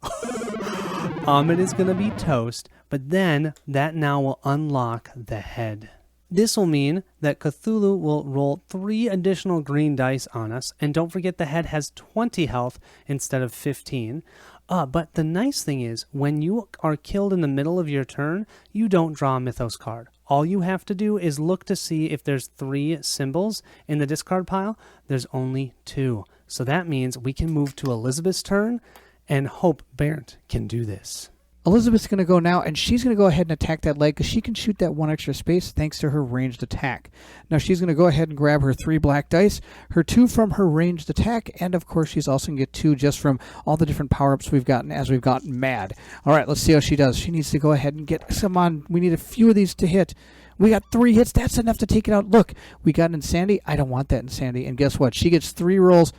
Ahmed is going to be toast, but then that now will unlock the head. This will mean that Cthulhu will roll 3 additional green dice on us, and don't forget the head has 20 health instead of 15. But the nice thing is, when you are killed in the middle of your turn, you don't draw a Mythos card. All you have to do is look to see if there's 3 symbols in the discard pile. There's only 2. So that means we can move to Elizabeth's turn and hope Bairnt can do this. Elizabeth's going to go now, and she's going to go ahead and attack that leg because she can shoot that 1 extra space thanks to her ranged attack. Now she's going to go ahead and grab her 3 black dice, her 2 from her ranged attack, and of course she's also going to get 2 just from all the different power-ups we've gotten as we've gotten mad. All right, let's see how she does. She needs to go ahead and get some on. We need a few of these to hit. We got 3 hits. That's enough to take it out. Look, we got Insanity. I don't want that Insanity. And guess what? She gets 3 rerolls,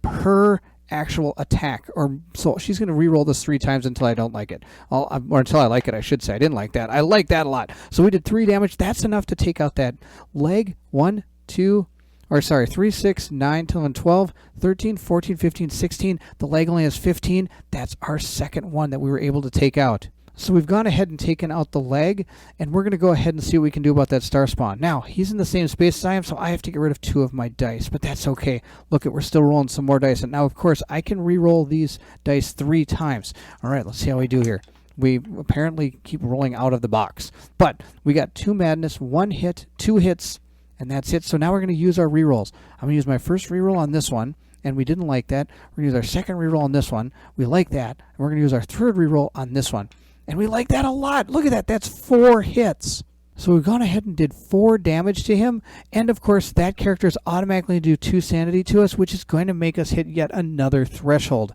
per actual attack, or so she's going to re-roll this 3 times until I don't like it, or until I like it, I should say. I didn't like that. I like that a lot. So we did 3 damage. That's enough to take out that leg. 3, 6, 9, 10, 12, 13, 14, 15, 16. The leg only has 15. That's our second one that we were able to take out. So we've gone ahead and taken out the leg, and we're going to go ahead and see what we can do about that star spawn. Now, he's in the same space as I am, so I have to get rid of 2 of my dice, but that's okay. Look, we're still rolling some more dice, and now, of course, I can re-roll these dice 3 times. All right, let's see how we do here. We apparently keep rolling out of the box, but we got 2 madness, 1 hit, 2 hits, and that's it. So now we're going to use our re-rolls. I'm going to use my first re-roll on this one, and we didn't like that. We're going to use our second re-roll on this one. We like that, and we're going to use our third re-roll on this one. And we like that a lot. Look at that. That's 4 hits. So we've gone ahead and did 4 damage to him. And of course, that character is automatically do 2 sanity to us, which is going to make us hit yet another threshold.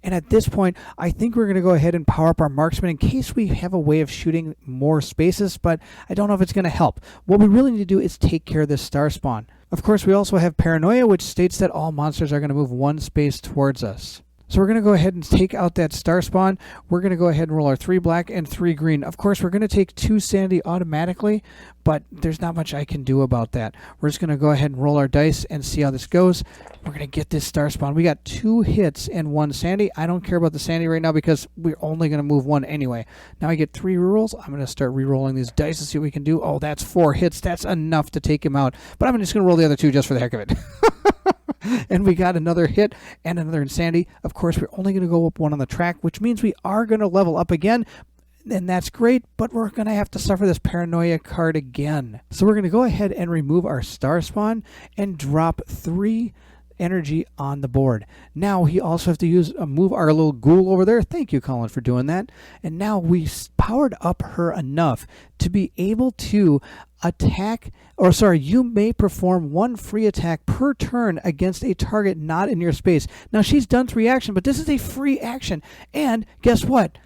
And at this point, I think we're going to go ahead and power up our marksman in case we have a way of shooting more spaces, but I don't know if it's going to help. What we really need to do is take care of this star spawn. Of course, we also have paranoia, which states that all monsters are going to move 1 space towards us. So we're going to go ahead and take out that star spawn. We're going to go ahead and roll our 3 black and 3 green. Of course, we're going to take 2 sanity automatically, but there's not much I can do about that. We're just going to go ahead and roll our dice and see how this goes. We're going to get this star spawn. We got 2 hits and 1 sanity. I don't care about the sanity right now because we're only going to move 1 anyway. Now I get 3 rerolls. I'm going to start re-rolling these dice to see what we can do. Oh, that's 4 hits. That's enough to take him out. But I'm just going to roll the other 2 just for the heck of it. And we got another hit and another insanity. Of course, we're only going to go up 1 on the track, which means we are going to level up again. And that's great, but we're going to have to suffer this paranoia card again. So we're going to go ahead and remove our star spawn and drop 3 energy on the board. Now he also have to move our little ghoul over there. Thank you, Colin, for doing that. And now we powered up her enough to be able to you may perform 1 free attack per turn against a target not in your space. Now she's done 3 actions, but this is a free action. And guess what?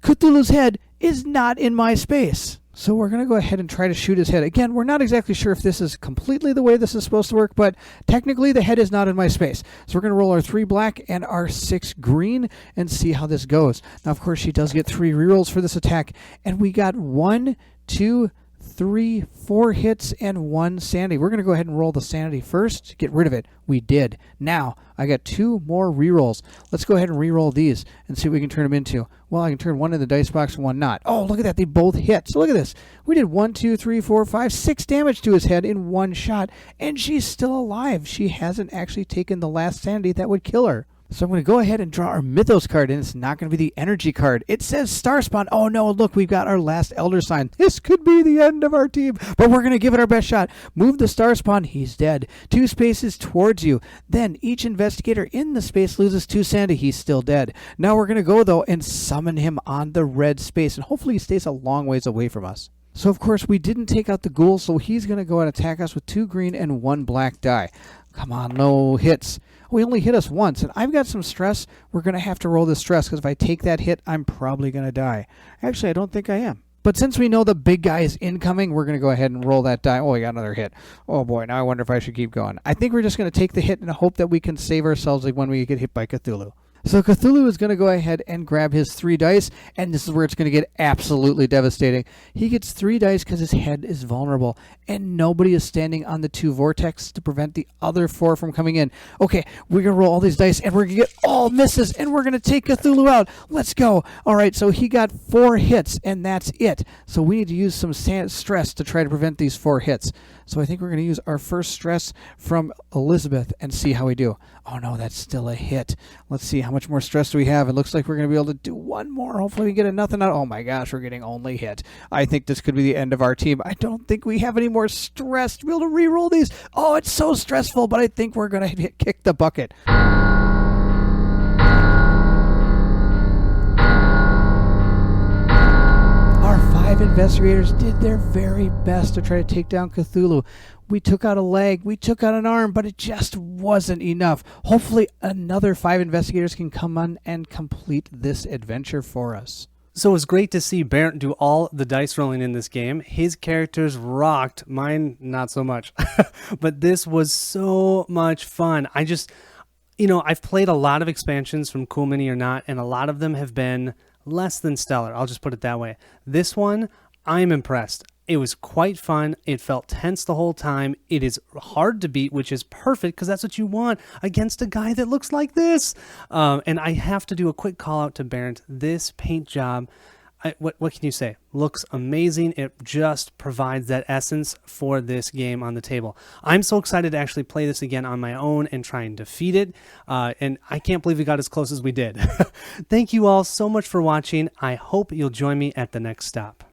Cthulhu's head is not in my space. So we're going to go ahead and try to shoot his head. Again, we're not exactly sure if this is completely the way this is supposed to work, but technically the head is not in my space. So we're going to roll our 3 black and our 6 green and see how this goes. Now, of course, she does get 3 rerolls for this attack, and we got 1, 2, 3, 4 hits and 1 sanity. We're going to go ahead and roll the sanity first to get rid of it. We did. Now, I got 2 more rerolls. Let's go ahead and reroll these and see what we can turn them into. Well, I can turn 1 in the dice box and 1 not. Oh, look at that. They both hit. So look at this. We did 1, 2, 3, 4, 5, 6 damage to his head in 1 shot, and she's still alive. She hasn't actually taken the last sanity that would kill her. So I'm going to go ahead and draw our Mythos card, and it's not going to be the energy card. It says Star Spawn. Oh, no, look, we've got our last Elder Sign. This could be the end of our team, but we're going to give it our best shot. Move the Star Spawn. He's dead. 2 spaces towards you. Then each investigator in the space loses 2 sanity. He's still dead. Now we're going to go, though, and summon him on the red space, and hopefully he stays a long ways away from us. So, of course, we didn't take out the ghoul, so he's going to go and attack us with 2 green and 1 black die. Come on, no hits. We only hit us once, and I've got some stress. We're going to have to roll this stress, because if I take that hit, I'm probably going to die. Actually, I don't think I am. But since we know the big guy is incoming, we're going to go ahead and roll that die. Oh, we got another hit. Oh, boy, now I wonder if I should keep going. I think we're just going to take the hit and hope that we can save ourselves like when we get hit by Cthulhu. So Cthulhu is going to go ahead and grab his 3 dice, and this is where it's going to get absolutely devastating. He gets 3 dice because his head is vulnerable, and nobody is standing on the 2 vortex to prevent the other 4 from coming in. Okay, we're going to roll all these dice, and we're going to get all misses, and we're going to take Cthulhu out. Let's go. All right, so he got 4 hits, and that's it. So we need to use some stress to try to prevent these 4 hits. So I think we're going to use our first stress from Elizabeth and see how we do. Oh, no, that's still a hit. Let's see, how much more stress do we have? It looks like we're going to be able to do 1 more. Hopefully we get a nothing out. Oh, my gosh, we're getting only hit. I think this could be the end of our team. I don't think we have any more stress to be able to re-roll these. Oh, it's so stressful, but I think we're going to kick the bucket. Our 5 investigators did their very best to try to take down Cthulhu. We took out a leg, we took out an arm, but it just wasn't enough. Hopefully another 5 investigators can come on and complete this adventure for us. So it was great to see Bairnt do all the dice rolling in this game. His characters rocked. Mine, not so much. But this was so much fun. I've played a lot of expansions from Cool Mini or Not, and a lot of them have been less than stellar. I'll just put it that way. This one, I'm impressed. It was quite fun. It felt tense the whole time. It is hard to beat, which is perfect because that's what you want against a guy that looks like this. And I have to do a quick call out to Bairnt. This paint job, what can you say? Looks amazing. It just provides that essence for this game on the table. I'm so excited to actually play this again on my own and try and defeat it. And I can't believe we got as close as we did. Thank you all so much for watching. I hope you'll join me at the next stop.